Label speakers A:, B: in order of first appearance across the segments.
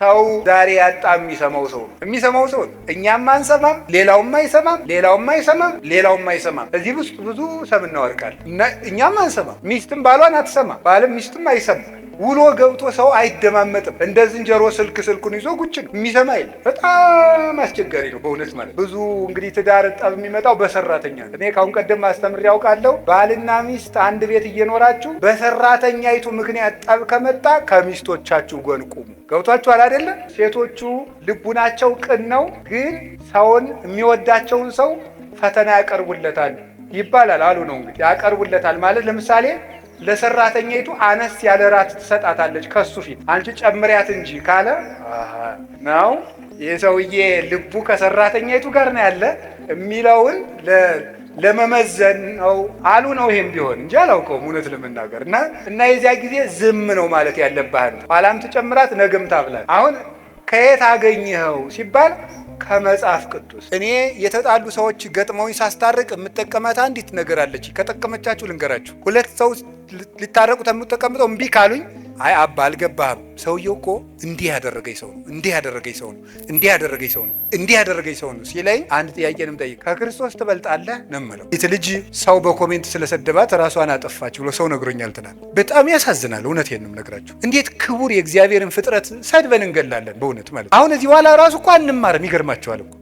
A: ሰው ዛሬ ያጣ የሚሰማው ሰው እኛም አንሰማም፣ ሌላውም አይሰማም። እዚህ ውስጥ ብዙ ሰምና ወርቃል። እኛም አንሰማም፣ ሚስትም ባሏን አትሰማ፣ ባልም ሚስትም አይሰማ። ውሎ ገብቶ ሰው አይደማመጥም። እንደ ዝንጀሮ ስልኩን ይዞ ጉጭ ነው፣ የሚሰማ የለም። በጣም አስቸጋሪ ነው በእውነት ማለት። ብዙ እንግዲህ ትዳር ጠብ የሚመጣው በሰራተኛ። እኔ ካሁን ቀደም አስተምሬ ያውቃለሁ። ባልና ሚስት አንድ ቤት እየኖራችሁ በሰራተኛይቱ ምክንያት ጠብ ከመጣ ከሚስቶቻችሁ ጎን ቁሙ። ገብቷችኋል አይደለም? ሴቶቹ ልቡናቸው ቅን ነው፣ ግን ሰውን የሚወዳቸውን ሰው ፈተና ያቀርቡለታል ይባላል አሉ ነው እንግዲህ። ያቀርቡለታል ማለት ለምሳሌ ለሰራተኛይቱ አነስ ያለ ራት ትሰጣታለች ከሱ ፊት፣ አንቺ ጨምሪያት እንጂ ካለ ነው የሰውዬ ልቡ ከሰራተኛይቱ ጋር ነው ያለ የሚለውን ለመመዘን ነው አሉ ነው። ይሄም ቢሆን እንጂ አላውቀውም እውነት ለመናገር እና የዚያ ጊዜ ዝም ነው ማለት ያለብህ። ኋላም ትጨምራት ነገም ታብላት። አሁን ከየት አገኘኸው ሲባል ከመጽሐፍ ቅዱስ። እኔ የተጣሉ ሰዎች ገጥመውኝ ሳስታርቅ የምጠቀማት አንዲት ነገር አለች። ከጠቀመቻችሁ ልንገራችሁ። ሁለት ሰው ሊታረቁ ተቀምጠው እምቢ ካሉኝ፣ አይ አባ አልገባህም፣ ሰውየው እኮ እንዲህ ያደረገኝ ሰው ነው ሲለኝ አንድ ጥያቄንም ጠይቅ። ከክርስቶስ ትበልጣለህ ነው የምለው። ይት ልጅ ሰው በኮሜንት ስለሰደባት ራሷን አጠፋች ብሎ ሰው ነግሮኛል ትናል። በጣም ያሳዝናል። እውነቴን ነው የምነግራችሁ። እንዴት ክቡር የእግዚአብሔርን ፍጥረት ሰድበን እንገላለን በእውነት ማለት። አሁን እዚህ በኋላ ራሱ እኮ አንማርም። ይገርማቸዋል እኮ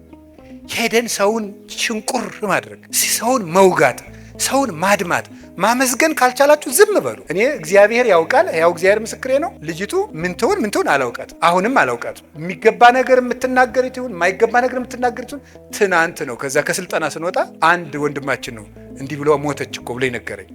A: ሄደን ሰውን ሽንቁር ማድረግ፣ ሰውን መውጋት፣ ሰውን ማድማት ማመስገን ካልቻላችሁ ዝም በሉ። እኔ እግዚአብሔር ያውቃል፣ ያው እግዚአብሔር ምስክሬ ነው። ልጅቱ ምን ትሁን አላውቃት፣ አሁንም አላውቃት። የሚገባ ነገር የምትናገር ይሁን የማይገባ ነገር የምትናገር ይሁን ትናንት ነው ከዛ ከስልጠና ስንወጣ አንድ ወንድማችን ነው እንዲህ ብሎ ሞተች እኮ ብሎ ነገረኝ።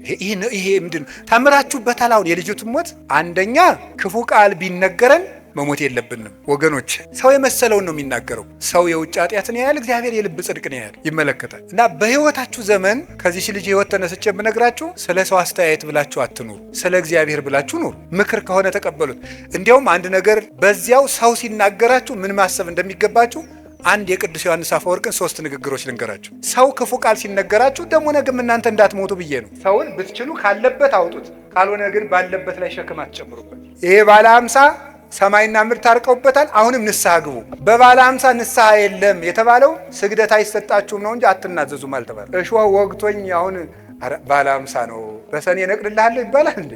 A: ይሄ ምንድን ተምራችሁበታል? አሁን የልጅቱን ሞት አንደኛ ክፉ ቃል ቢነገረን መሞት የለብንም ወገኖች። ሰው የመሰለውን ነው የሚናገረው። ሰው የውጭ ኃጢአትን ያያል፣ እግዚአብሔር የልብ ጽድቅን ያያል፣ ይመለከታል። እና በህይወታችሁ ዘመን ከዚህ ልጅ ህይወት ተነስቼ የምነግራችሁ ስለ ሰው አስተያየት ብላችሁ አትኑሩ፣ ስለ እግዚአብሔር ብላችሁ ኑሩ። ምክር ከሆነ ተቀበሉት። እንዲያውም አንድ ነገር በዚያው ሰው ሲናገራችሁ ምን ማሰብ እንደሚገባችሁ አንድ የቅዱስ ዮሐንስ አፈወርቅን 3 ንግግሮች ልንገራችሁ። ሰው ክፉ ቃል ሲነገራችሁ ደግሞ ነገም እናንተ እንዳትሞቱ ብዬ ነው። ሰውን ብትችሉ ካለበት አውጡት፣ ካልሆነ ግን ባለበት ላይ ሸክም አትጨምሩበት። ይሄ ባለ 50 ሰማይና ምድር ታርቀውበታል። አሁንም ንስሐ ግቡ። በባለ 50 ንስሐ የለም የተባለው ስግደት አይሰጣችሁም ነው እንጂ አትናዘዙም አልተባለ። እሾህ ወግቶኝ አሁን ባለ 50 ነው በሰኔ እነቅልልሃለሁ ይባላል እንዴ?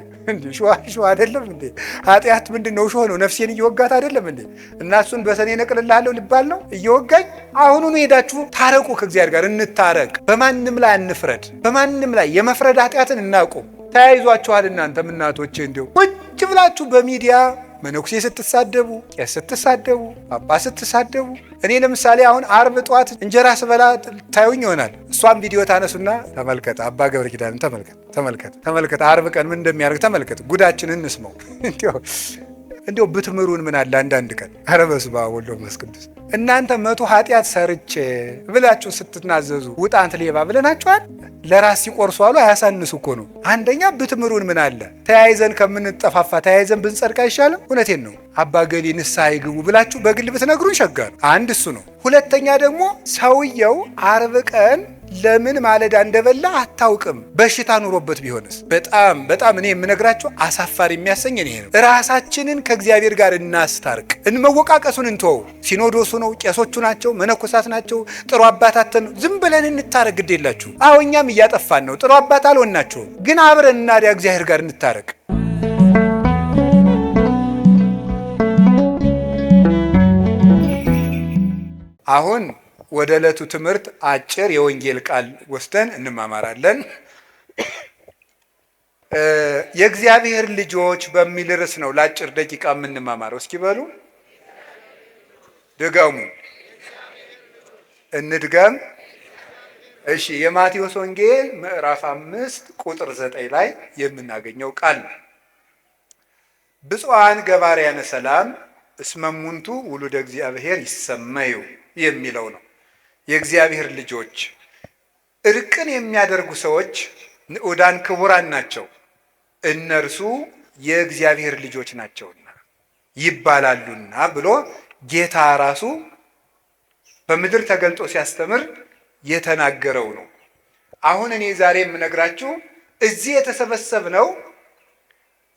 A: እሾህ አይደለም እንዴ? ኃጢአት ምንድን ነው? እሾህ ነው። ነፍሴን እየወጋት አይደለም እንዴ? እና እሱን በሰኔ እነቅልልሃለሁ ሊባል ነው እየወጋኝ። አሁኑኑ ሄዳችሁ ታረቁ፣ ከእግዚአብሔር ጋር እንታረቅ። በማንም ላይ አንፍረድ። በማንም ላይ የመፍረድ ኃጢአትን እናቁም። ተያይዟችኋል እናንተም እናቶቼ እንዲሁ ቁጭ ብላችሁ በሚዲያ መነኩሴ ስትሳደቡ፣ ቄስ ስትሳደቡ፣ ጳጳስ ስትሳደቡ። እኔ ለምሳሌ አሁን አርብ ጠዋት እንጀራ ስበላ ታዩኝ ይሆናል። እሷም ቪዲዮ ታነሱና ተመልከት፣ አባ ገብረ ኪዳንን ተመልከት፣ አርብ ቀን ምን እንደሚያደርግ ተመልከት፣ ጉዳችንን እንስማው። እንዲያው ብትምሩን ምን አለ አንዳንድ ቀን። ኧረ በስመ አብ ወወልድ ወመንፈስ ቅዱስ። እናንተ 100 ኃጢአት ሰርቼ ብላችሁ ስትናዘዙ ውጣንት ሌባ ብለናችኋል። ለራስ ሲቆርሱ አሉ አያሳንሱ እኮ ነው። አንደኛ ብትምሩን ምን አለ፣ ተያይዘን ከምንጠፋፋ ተያይዘን ብንጸድቅ አይሻልም? እውነቴን ነው። አባ ገሌ ንስሐ ይግቡ ብላችሁ በግል ብትነግሩን ሸጋ ነው። አንድ እሱ ነው። ሁለተኛ ደግሞ ሰውየው አርብ ቀን ለምን ማለዳ እንደበላ አታውቅም። በሽታ ኑሮበት ቢሆንስ? በጣም እኔ የምነግራችሁ አሳፋሪ የሚያሰኝ ይሄ ነው። ራሳችንን ከእግዚአብሔር ጋር እናስታርቅ። እንመወቃቀሱን እንተወው። ሲኖዶሱ ነው፣ ቄሶቹ ናቸው፣ መነኮሳት ናቸው፣ ጥሩ አባታትን ነው። ዝም ብለን እንታረቅ። ግድ የላችሁ። አዎ እኛም እያጠፋን ነው። ጥሩ አባት አልሆናቸውም፣ ግን አብረን እናዲያ እግዚአብሔር ጋር እንታረቅ። አሁን ወደ ዕለቱ ትምህርት አጭር የወንጌል ቃል ወስደን እንማማራለን። የእግዚአብሔር ልጆች በሚል ርዕስ ነው ለአጭር ደቂቃ የምንማማረው። እስኪ በሉ ድገሙ። እንድገም። እሺ፣ የማቴዎስ ወንጌል ምዕራፍ 5 ቁጥር 9 ላይ የምናገኘው ቃል ነው። ብፁዓን ገባርያነ ሰላም እስመ እሙንቱ ውሉደ እግዚአብሔር ይሰመዩ የሚለው ነው። የእግዚአብሔር ልጆች እርቅን የሚያደርጉ ሰዎች ንዑዳን ክቡራን ናቸው፣ እነርሱ የእግዚአብሔር ልጆች ናቸውና ይባላሉና ብሎ ጌታ ራሱ በምድር ተገልጦ ሲያስተምር የተናገረው ነው። አሁን እኔ ዛሬ የምነግራችሁ እዚህ የተሰበሰብነው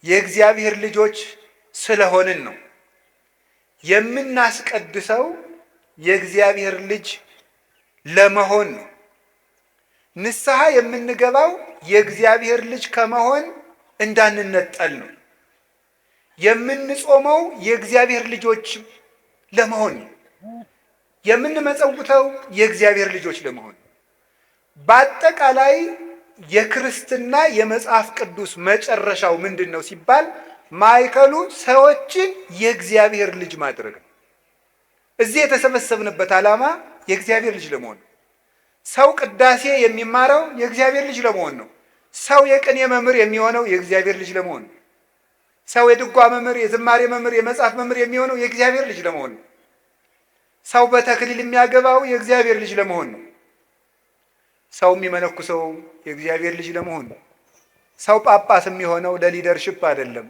A: የእግዚአብሔር ልጆች ስለሆንን ነው። የምናስቀድሰው የእግዚአብሔር ልጅ ለመሆን ነው። ንስሐ የምንገባው የእግዚአብሔር ልጅ ከመሆን እንዳንነጠል ነው። የምንጾመው የእግዚአብሔር ልጆች ለመሆን ነው። የምንመጸውተው የእግዚአብሔር ልጆች ለመሆን ነው። በአጠቃላይ የክርስትና የመጽሐፍ ቅዱስ መጨረሻው ምንድን ነው ሲባል ማዕከሉ ሰዎችን የእግዚአብሔር ልጅ ማድረግ ነው። እዚህ የተሰበሰብንበት ዓላማ የእግዚአብሔር ልጅ ለመሆን ነው። ሰው ቅዳሴ የሚማረው የእግዚአብሔር ልጅ ለመሆን ነው። ሰው የቅኔ መምህር የሚሆነው የእግዚአብሔር ልጅ ለመሆን ነው። ሰው የድጓ መምህር፣ የዝማሬ መምህር፣ የመጽሐፍ መምህር የሚሆነው የእግዚአብሔር ልጅ ለመሆን ነው። ሰው በተክሊል የሚያገባው የእግዚአብሔር ልጅ ለመሆን ነው። ሰው የሚመነኩሰው የእግዚአብሔር ልጅ ለመሆን ነው። ሰው ጳጳስ የሚሆነው ለሊደርሽፕ አይደለም፣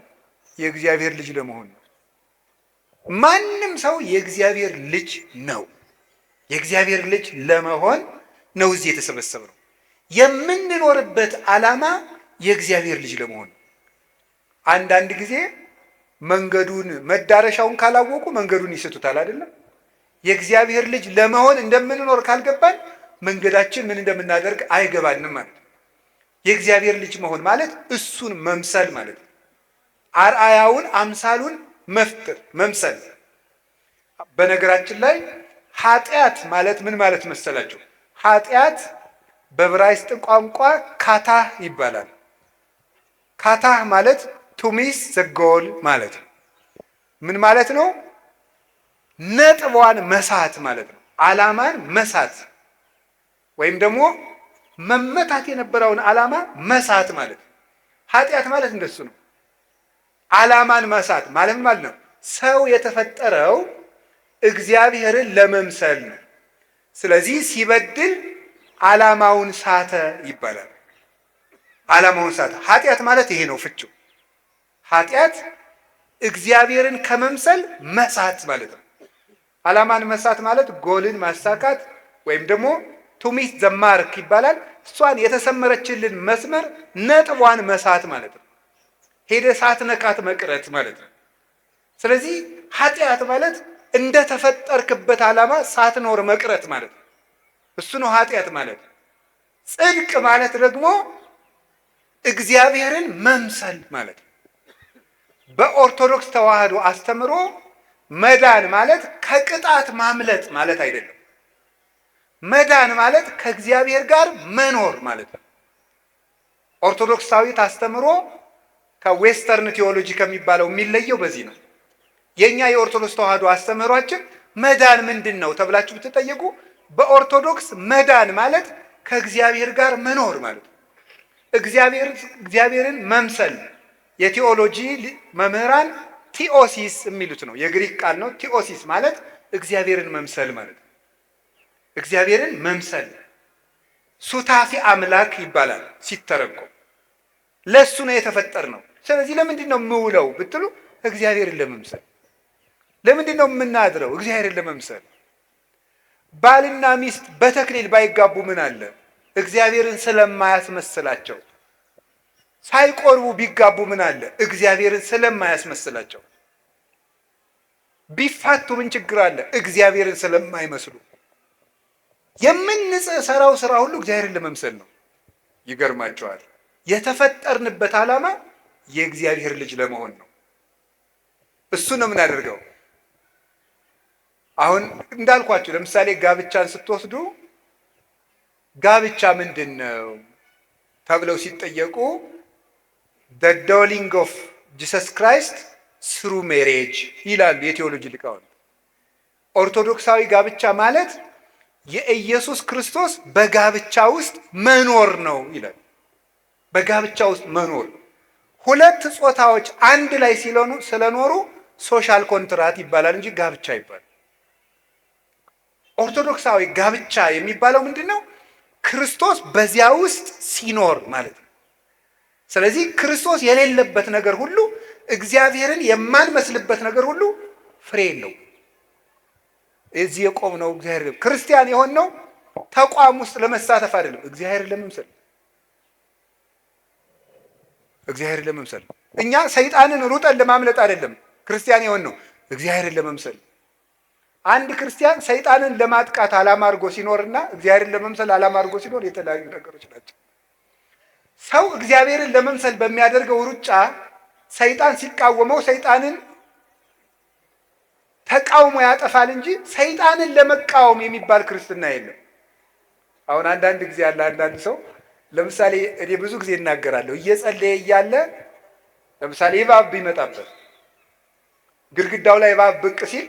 A: የእግዚአብሔር ልጅ ለመሆን ነው። ማንም ሰው የእግዚአብሔር ልጅ ነው። የእግዚአብሔር ልጅ ለመሆን ነው እዚህ የተሰበሰብነው። የምንኖርበት ዓላማ የእግዚአብሔር ልጅ ለመሆን ነው። አንዳንድ ጊዜ መንገዱን መዳረሻውን ካላወቁ መንገዱን ይስቱታል አይደለም? የእግዚአብሔር ልጅ ለመሆን እንደምንኖር ካልገባን መንገዳችን ምን እንደምናደርግ አይገባንም ማለት ነው። የእግዚአብሔር ልጅ መሆን ማለት እሱን መምሰል ማለት ነው። አርአያውን አምሳሉን መፍጠር መምሰል። በነገራችን ላይ ኃጢአት ማለት ምን ማለት መሰላችሁ? ኃጢአት በዕብራይስጥ ቋንቋ ካታህ ይባላል። ካታህ ማለት ቱሚስ ዘጎል ማለት ነው። ምን ማለት ነው? ነጥቧን መሳት ማለት ነው። ዓላማን መሳት ወይም ደግሞ መመታት የነበረውን ዓላማ መሳት ማለት ነው። ኃጢአት ማለት እንደሱ ነው። ዓላማን መሳት ማለት ምን ማለት ነው? ሰው የተፈጠረው እግዚአብሔርን ለመምሰል ነው። ስለዚህ ሲበድል ዓላማውን ሳተ ይባላል። ዓላማውን ሳተ። ኃጢአት ማለት ይሄ ነው ፍቺው። ኃጢአት እግዚአብሔርን ከመምሰል መሳት ማለት ነው። ዓላማን መሳት ማለት ጎልን ማሳካት ወይም ደግሞ ቱሚት ዘማርክ ይባላል። እሷን የተሰመረችልን መስመር ነጥቧን መሳት ማለት ነው። ሄደ ሳትነካት መቅረት ማለት ነው። ስለዚህ ኃጢአት ማለት እንደ ተፈጠርክበት ዓላማ ሳትኖር መቅረት ማለት ነው። እሱ ነው ኃጢአት ማለት። ጽድቅ ማለት ደግሞ እግዚአብሔርን መምሰል ማለት ነው። በኦርቶዶክስ ተዋህዶ አስተምሮ መዳን ማለት ከቅጣት ማምለጥ ማለት አይደለም። መዳን ማለት ከእግዚአብሔር ጋር መኖር ማለት ነው። ኦርቶዶክሳዊት አስተምሮ ከዌስተርን ቴዎሎጂ ከሚባለው የሚለየው በዚህ ነው። የኛ የኦርቶዶክስ ተዋህዶ አስተምህሯችን መዳን ምንድን ነው ተብላችሁ ብትጠየቁ በኦርቶዶክስ መዳን ማለት ከእግዚአብሔር ጋር መኖር ማለት ነው። እግዚአብሔርን መምሰል የቴዎሎጂ መምህራን ቲኦሲስ የሚሉት ነው። የግሪክ ቃል ነው። ቲኦሲስ ማለት እግዚአብሔርን መምሰል ማለት ነው። እግዚአብሔርን መምሰል ሱታፊ አምላክ ይባላል ሲተረጎም። ለሱ ነው የተፈጠር ነው። ስለዚህ ለምንድን ነው የምውለው ብትሉ እግዚአብሔርን ለመምሰል። ለምንድን ነው የምናድረው? እግዚአብሔርን ለመምሰል። ባልና ሚስት በተክሊል ባይጋቡ ምን አለ? እግዚአብሔርን ስለማያስመስላቸው። ሳይቆርቡ ቢጋቡ ምን አለ? እግዚአብሔርን ስለማያስመስላቸው። ቢፋቱ ምን ችግር አለ? እግዚአብሔርን ስለማይመስሉ። የምንሰራው ስራ ሁሉ እግዚአብሔርን ለመምሰል ነው። ይገርማቸዋል። የተፈጠርንበት ዓላማ የእግዚአብሔር ልጅ ለመሆን ነው። እሱ ነው የምናደርገው። አሁን እንዳልኳችሁ ለምሳሌ ጋብቻን ስትወስዱ ጋብቻ ምንድን ነው ተብለው ሲጠየቁ the dwelling of Jesus Christ through marriage ይላሉ የቴዎሎጂ ሊቃውንት። ኦርቶዶክሳዊ ጋብቻ ማለት የኢየሱስ ክርስቶስ በጋብቻ ውስጥ መኖር ነው ይላል። በጋብቻ ውስጥ መኖር ሁለት ጾታዎች አንድ ላይ ስለኖሩ ሶሻል ኮንትራት ይባላል እንጂ ጋብቻ ይባላል። ኦርቶዶክሳዊ ጋብቻ የሚባለው ምንድን ነው? ክርስቶስ በዚያ ውስጥ ሲኖር ማለት ነው። ስለዚህ ክርስቶስ የሌለበት ነገር ሁሉ፣ እግዚአብሔርን የማንመስልበት ነገር ሁሉ ፍሬ የለው። እዚህ የቆምነው እግዚአብሔር ክርስቲያን የሆነው ተቋም ውስጥ ለመሳተፍ አይደለም፣ እግዚአብሔርን ለመምሰል። እግዚአብሔርን ለመምሰል እኛ ሰይጣንን ሩጠን ለማምለጥ አይደለም ክርስቲያን የሆነው፣ እግዚአብሔርን ለመምሰል። አንድ ክርስቲያን ሰይጣንን ለማጥቃት ዓላማ አድርጎ ሲኖርና እግዚአብሔርን ለመምሰል ዓላማ አድርጎ ሲኖር የተለያዩ ነገሮች ናቸው። ሰው እግዚአብሔርን ለመምሰል በሚያደርገው ሩጫ ሰይጣን ሲቃወመው ሰይጣንን ተቃውሞ ያጠፋል እንጂ ሰይጣንን ለመቃወም የሚባል ክርስትና የለም። አሁን አንዳንድ ጊዜ ያለ አንዳንድ ሰው ለምሳሌ እኔ ብዙ ጊዜ እናገራለሁ። እየጸለየ እያለ ለምሳሌ እባብ ቢመጣበት ግድግዳው ላይ እባብ ብቅ ሲል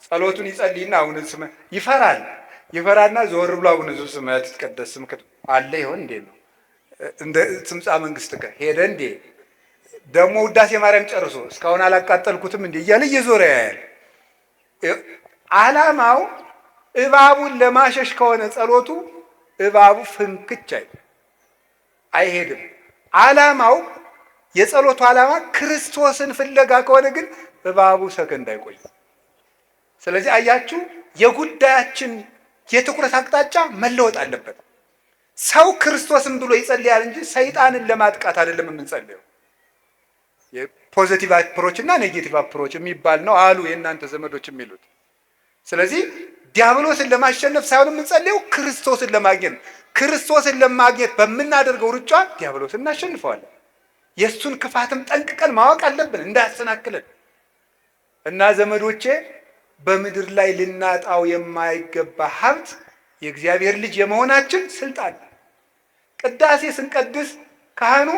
A: ጸሎቱን ይጸልይና አቡነ ስመ ይፈራና ዞር ብሎ አቡነ ዘበሰማያት ይትቀደስ ስምከ አለ ይሆን እንዴ ነው እንደ ትምጻ መንግስትከ ሄደ እንዴ ደግሞ ውዳሴ ማርያም ጨርሶ እስካሁን አላቃጠልኩትም እንዴ እያለ እየዞረ ያያል። ዓላማው እባቡን ለማሸሽ ከሆነ ጸሎቱ እባቡ ፍንክች አይሄድም። ዓላማው የጸሎቱ ዓላማ ክርስቶስን ፍለጋ ከሆነ ግን እባቡ ሰከንድ አይቆይም። ስለዚህ አያችሁ የጉዳያችን የትኩረት አቅጣጫ መለወጥ አለበት። ሰው ክርስቶስን ብሎ ይጸልያል እንጂ ሰይጣንን ለማጥቃት አይደለም የምንጸልየው። የፖዚቲቭ አፕሮች እና ኔጌቲቭ አፕሮች የሚባል ነው አሉ የእናንተ ዘመዶች የሚሉት። ስለዚህ ዲያብሎስን ለማሸነፍ ሳይሆን የምንጸልየው ክርስቶስን ለማግኘት። ክርስቶስን ለማግኘት በምናደርገው ሩጫ ዲያብሎስን እናሸንፈዋለን። የእሱን ክፋትም ጠንቅቀን ማወቅ አለብን እንዳያሰናክለን። እና ዘመዶቼ በምድር ላይ ልናጣው የማይገባ ሀብት የእግዚአብሔር ልጅ የመሆናችን ስልጣን። ቅዳሴ ስንቀድስ ካህኑ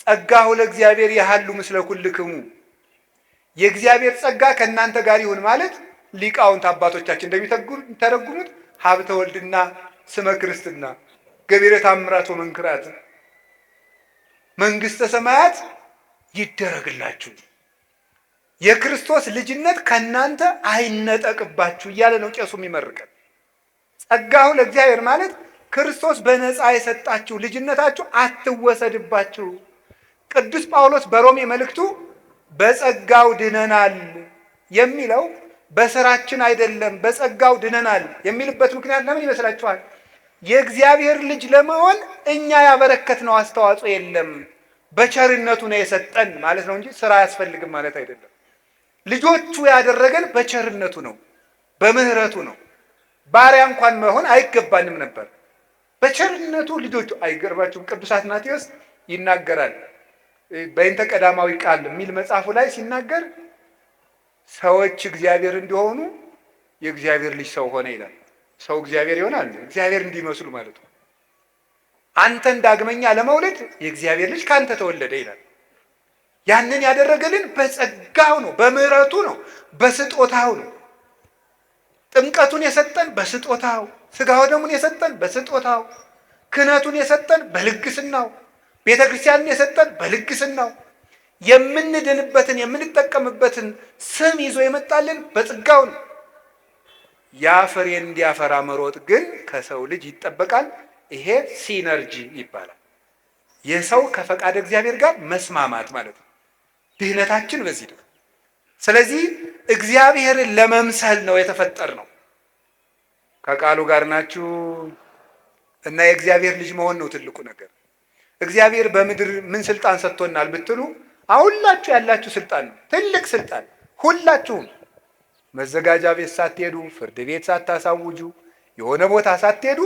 A: ጸጋሁ ለእግዚአብሔር ያሃሉ ምስለ ኩልክሙ፣ የእግዚአብሔር ጸጋ ከእናንተ ጋር ይሁን ማለት ሊቃውንት አባቶቻችን እንደሚተረጉሙት ሀብተ ወልድና ስመ ክርስትና ገቢረ ተአምራት ወመንክራት መንግስተ ሰማያት ይደረግላችሁ፣ የክርስቶስ ልጅነት ከእናንተ አይነጠቅባችሁ እያለ ነው ቄሱ የሚመርቀን። ጸጋሁ ለእግዚአብሔር ማለት ክርስቶስ በነፃ የሰጣችሁ ልጅነታችሁ አትወሰድባችሁ። ቅዱስ ጳውሎስ በሮሜ መልእክቱ በጸጋው ድነናል የሚለው በስራችን አይደለም፣ በጸጋው ድነናል የሚልበት ምክንያት ለምን ይመስላችኋል? የእግዚአብሔር ልጅ ለመሆን እኛ ያበረከትነው አስተዋጽኦ የለም፣ በቸርነቱ ነው የሰጠን ማለት ነው እንጂ ስራ አያስፈልግም ማለት አይደለም። ልጆቹ ያደረገን በቸርነቱ ነው፣ በምህረቱ ነው። ባሪያ እንኳን መሆን አይገባንም ነበር፣ በቸርነቱ ልጆቹ። አይገርባችሁም? ቅዱስ አትናቴዎስ ይናገራል በእንተ ቀዳማዊ ቃል የሚል መጽሐፉ ላይ ሲናገር ሰዎች እግዚአብሔር እንዲሆኑ የእግዚአብሔር ልጅ ሰው ሆነ ይላል። ሰው እግዚአብሔር ይሆናል እግዚአብሔር እንዲመስሉ ማለት ነው። አንተን ዳግመኛ ለመውለድ የእግዚአብሔር ልጅ ካንተ ተወለደ ይላል። ያንን ያደረገልን በጸጋው ነው፣ በምህረቱ ነው፣ በስጦታው ነው። ጥምቀቱን የሰጠን በስጦታው፣ ስጋው ደሙን የሰጠን በስጦታው፣ ክህነቱን የሰጠን በልግስናው፣ ቤተ ክርስቲያንን የሰጠን በልግስናው፣ የምንድንበትን የምንጠቀምበትን ስም ይዞ የመጣልን በጸጋው ነው። ያ ፍሬ እንዲያፈራ መሮጥ ግን ከሰው ልጅ ይጠበቃል። ይሄ ሲነርጂ ይባላል። የሰው ከፈቃድ እግዚአብሔር ጋር መስማማት ማለት ነው። ድህነታችን በዚህ ነው። ስለዚህ እግዚአብሔርን ለመምሰል ነው የተፈጠር ነው። ከቃሉ ጋር ናችሁ እና የእግዚአብሔር ልጅ መሆን ነው ትልቁ ነገር። እግዚአብሔር በምድር ምን ስልጣን ሰጥቶናል ብትሉ ሁላችሁ ያላችሁ ስልጣን ነው፣ ትልቅ ስልጣን። ሁላችሁም መዘጋጃ ቤት ሳትሄዱ፣ ፍርድ ቤት ሳታሳውጁ፣ የሆነ ቦታ ሳትሄዱ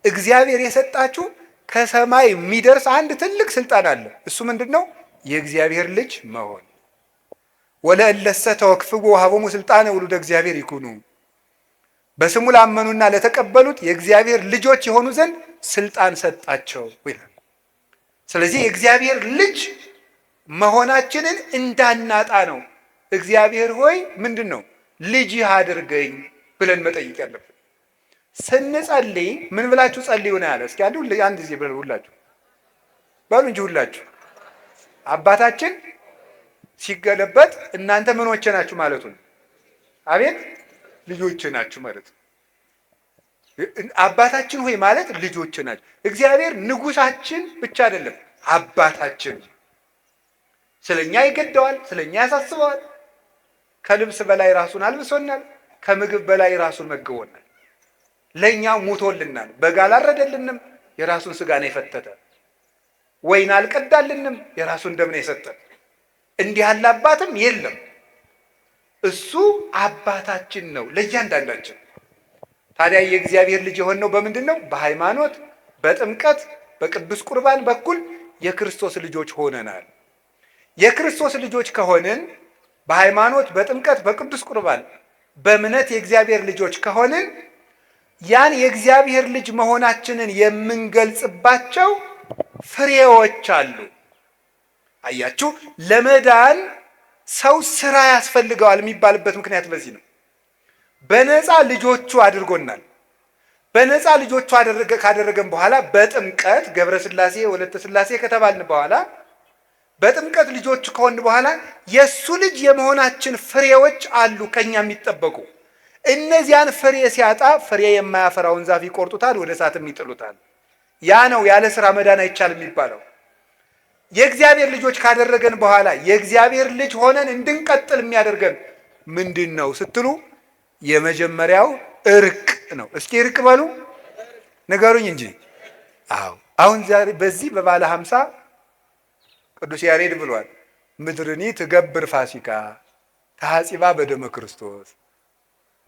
A: እግዚአብሔር የሰጣችሁ ከሰማይ የሚደርስ አንድ ትልቅ ስልጣን አለ። እሱ ምንድን ነው? የእግዚአብሔር ልጅ መሆን። ወለእለሰ ተወክፍዎ ወሀቦሙ ስልጣነ ውሉደ እግዚአብሔር ይኩኑ፣ በስሙ ላመኑና ለተቀበሉት የእግዚአብሔር ልጆች የሆኑ ዘንድ ስልጣን ሰጣቸው ይላል። ስለዚህ የእግዚአብሔር ልጅ መሆናችንን እንዳናጣ ነው። እግዚአብሔር ሆይ ምንድን ነው ልጅህ አድርገኝ ብለን መጠየቅ ያለብን። ስንጸልይ ምን ብላችሁ ጸልዩ ነው ያለ? እስኪ አንድ ጊዜ ብለን ሁላችሁ በሉ እንጂ ሁላችሁ። አባታችን ሲገለበጥ እናንተ ምኖቼ ናችሁ ማለቱ ነው። አቤት ልጆቼ ናችሁ ማለት ነው። አባታችን ሆይ ማለት ልጆቼ ናችሁ። እግዚአብሔር ንጉሳችን ብቻ አይደለም አባታችን። ስለኛ ይገደዋል፣ ስለኛ ያሳስበዋል። ከልብስ በላይ ራሱን አልብሶናል፣ ከምግብ በላይ ራሱን መግቦናል። ለኛ ሙቶልናል። በግ አላረደልንም፣ የራሱን ስጋ ነው የፈተተ። ወይን አልቀዳልንም፣ የራሱን ደም ነው የሰጠን። እንዲህ ያለ አባትም የለም። እሱ አባታችን ነው ለእያንዳንዳችን። ታዲያ የእግዚአብሔር ልጅ የሆነው በምንድን ነው? በሃይማኖት፣ በጥምቀት፣ በቅዱስ ቁርባን በኩል የክርስቶስ ልጆች ሆነናል። የክርስቶስ ልጆች ከሆንን በሃይማኖት፣ በጥምቀት፣ በቅዱስ ቁርባን በእምነት የእግዚአብሔር ልጆች ከሆንን ያን የእግዚአብሔር ልጅ መሆናችንን የምንገልጽባቸው ፍሬዎች አሉ። አያችሁ፣ ለመዳን ሰው ስራ ያስፈልገዋል የሚባልበት ምክንያት በዚህ ነው። በነፃ ልጆቹ አድርጎናል። በነፃ ልጆቹ ካደረገን በኋላ በጥምቀት ገብረ ሥላሴ ወለተ ሥላሴ ከተባልን በኋላ በጥምቀት ልጆቹ ከሆን በኋላ የእሱ ልጅ የመሆናችን ፍሬዎች አሉ ከኛ የሚጠበቁ። እነዚያን ፍሬ ሲያጣ ፍሬ የማያፈራውን ዛፍ ይቆርጡታል፣ ወደ እሳትም ይጥሉታል። ያ ነው ያለ ስራ መዳን አይቻልም የሚባለው። የእግዚአብሔር ልጆች ካደረገን በኋላ የእግዚአብሔር ልጅ ሆነን እንድንቀጥል የሚያደርገን ምንድን ነው ስትሉ የመጀመሪያው እርቅ ነው። እስኪ እርቅ በሉ ንገሩኝ እንጂ። አዎ አሁን ዛሬ በዚህ በባለ 50 ቅዱስ ያሬድ ብሏል፣ ምድርኒ ትገብር ፋሲካ ታሐፂባ በደመ ክርስቶስ።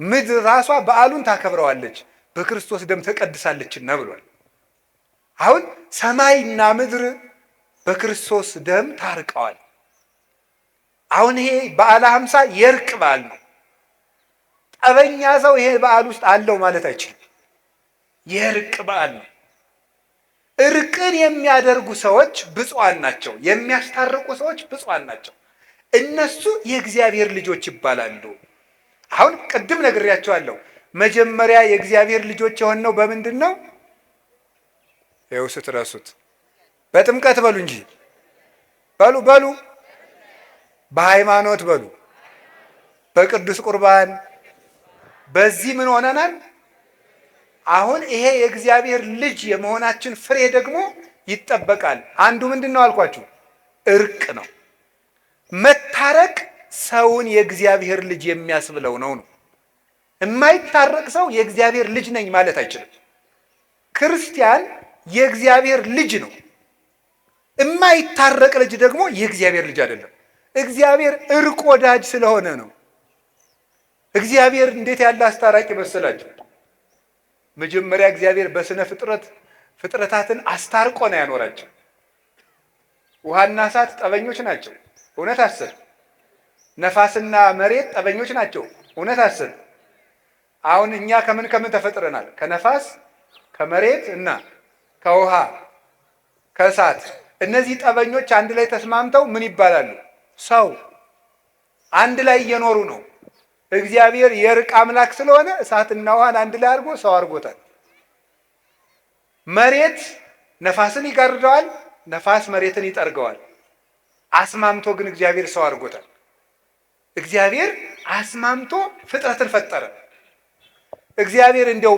A: ምድር ራሷ በዓሉን ታከብረዋለች በክርስቶስ ደም ተቀድሳለችና ብሏል። አሁን ሰማይና ምድር በክርስቶስ ደም ታርቀዋል። አሁን ይሄ በዓለ 50 የእርቅ በዓል ነው። ጠበኛ ሰው ይሄ በዓል ውስጥ አለው ማለት አይችልም። የእርቅ በዓል ነው። እርቅን የሚያደርጉ ሰዎች ብፁዓን ናቸው። የሚያስታርቁ ሰዎች ብፁዓን ናቸው። እነሱ የእግዚአብሔር ልጆች ይባላሉ። አሁን ቅድም ነግሬያቸዋለሁ። መጀመሪያ የእግዚአብሔር ልጆች የሆነው በምንድን ነው? ይኸው ስትረሱት በጥምቀት በሉ እንጂ በሉ በሃይማኖት በሉ፣ በቅዱስ ቁርባን። በዚህ ምን ሆነናል? አሁን ይሄ የእግዚአብሔር ልጅ የመሆናችን ፍሬ ደግሞ ይጠበቃል። አንዱ ምንድን ነው አልኳችሁ? እርቅ ነው። መታረቅ ሰውን የእግዚአብሔር ልጅ የሚያስብለው ነው። የማይታረቅ ሰው የእግዚአብሔር ልጅ ነኝ ማለት አይችልም። ክርስቲያን የእግዚአብሔር ልጅ ነው። የማይታረቅ ልጅ ደግሞ የእግዚአብሔር ልጅ አይደለም። እግዚአብሔር እርቅ ወዳጅ ስለሆነ ነው። እግዚአብሔር እንዴት ያለ አስታራቂ መሰላችሁ? መጀመሪያ እግዚአብሔር በስነ ፍጥረታትን አስታርቆ ነው ያኖራቸው። ውሃና እሳት ጠበኞች ናቸው፣ እውነት አስር። ነፋስና መሬት ጠበኞች ናቸው፣ እውነት አስር። አሁን እኛ ከምን ተፈጥረናል? ከነፋስ ከመሬት እና ከውሃ ከእሳት። እነዚህ ጠበኞች አንድ ላይ ተስማምተው ምን ይባላሉ? ሰው። አንድ ላይ እየኖሩ ነው። እግዚአብሔር የእርቅ አምላክ ስለሆነ እሳትና ውሃን አንድ ላይ አድርጎ ሰው አድርጎታል። መሬት ነፋስን ይጋርደዋል፣ ነፋስ መሬትን ይጠርገዋል። አስማምቶ ግን እግዚአብሔር ሰው አድርጎታል። እግዚአብሔር አስማምቶ ፍጥረትን ፈጠረ። እግዚአብሔር እንዲያው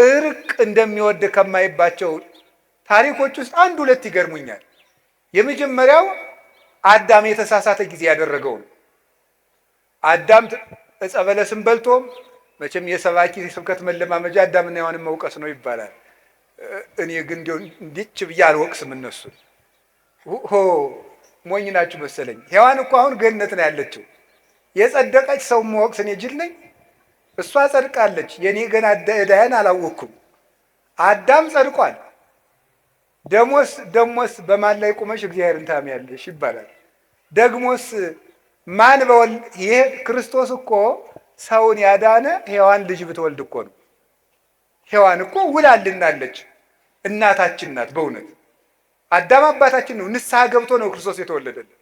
A: እርቅ እንደሚወድ ከማይባቸው ታሪኮች ውስጥ አንድ ሁለት ይገርሙኛል። የመጀመሪያው አዳም የተሳሳተ ጊዜ ያደረገው ነው። አዳም ዕፀ በለስን በልቶ፣ መቼም የሰባኪ ስብከት መለማመጃ አዳምና ሔዋንን መውቀስ ነው ይባላል። እኔ ግን እንዲች ብዬ አልወቅስም። እነሱን ሞኝ ናችሁ መሰለኝ። ሔዋን እኮ አሁን ገነት ነው ያለችው። የጸደቀች ሰው መወቅስ እኔ ጅል ነኝ? እሷ ጸድቃለች። የኔ ገና ዕዳዬን አላወቅኩም። አዳም ጸድቋል። ደሞስ በማን ላይ ቁመሽ እግዚአብሔርን ታምያለሽ ይባላል። ደግሞስ ማን በወልድ? ይሄ ክርስቶስ እኮ ሰውን ያዳነ ሔዋን ልጅ ብትወልድ እኮ ነው። ሔዋን እኮ ውላልናለች፣ እናታችን ናት። በእውነት አዳም አባታችን ነው። ንስሐ ገብቶ ነው ክርስቶስ የተወለደልን።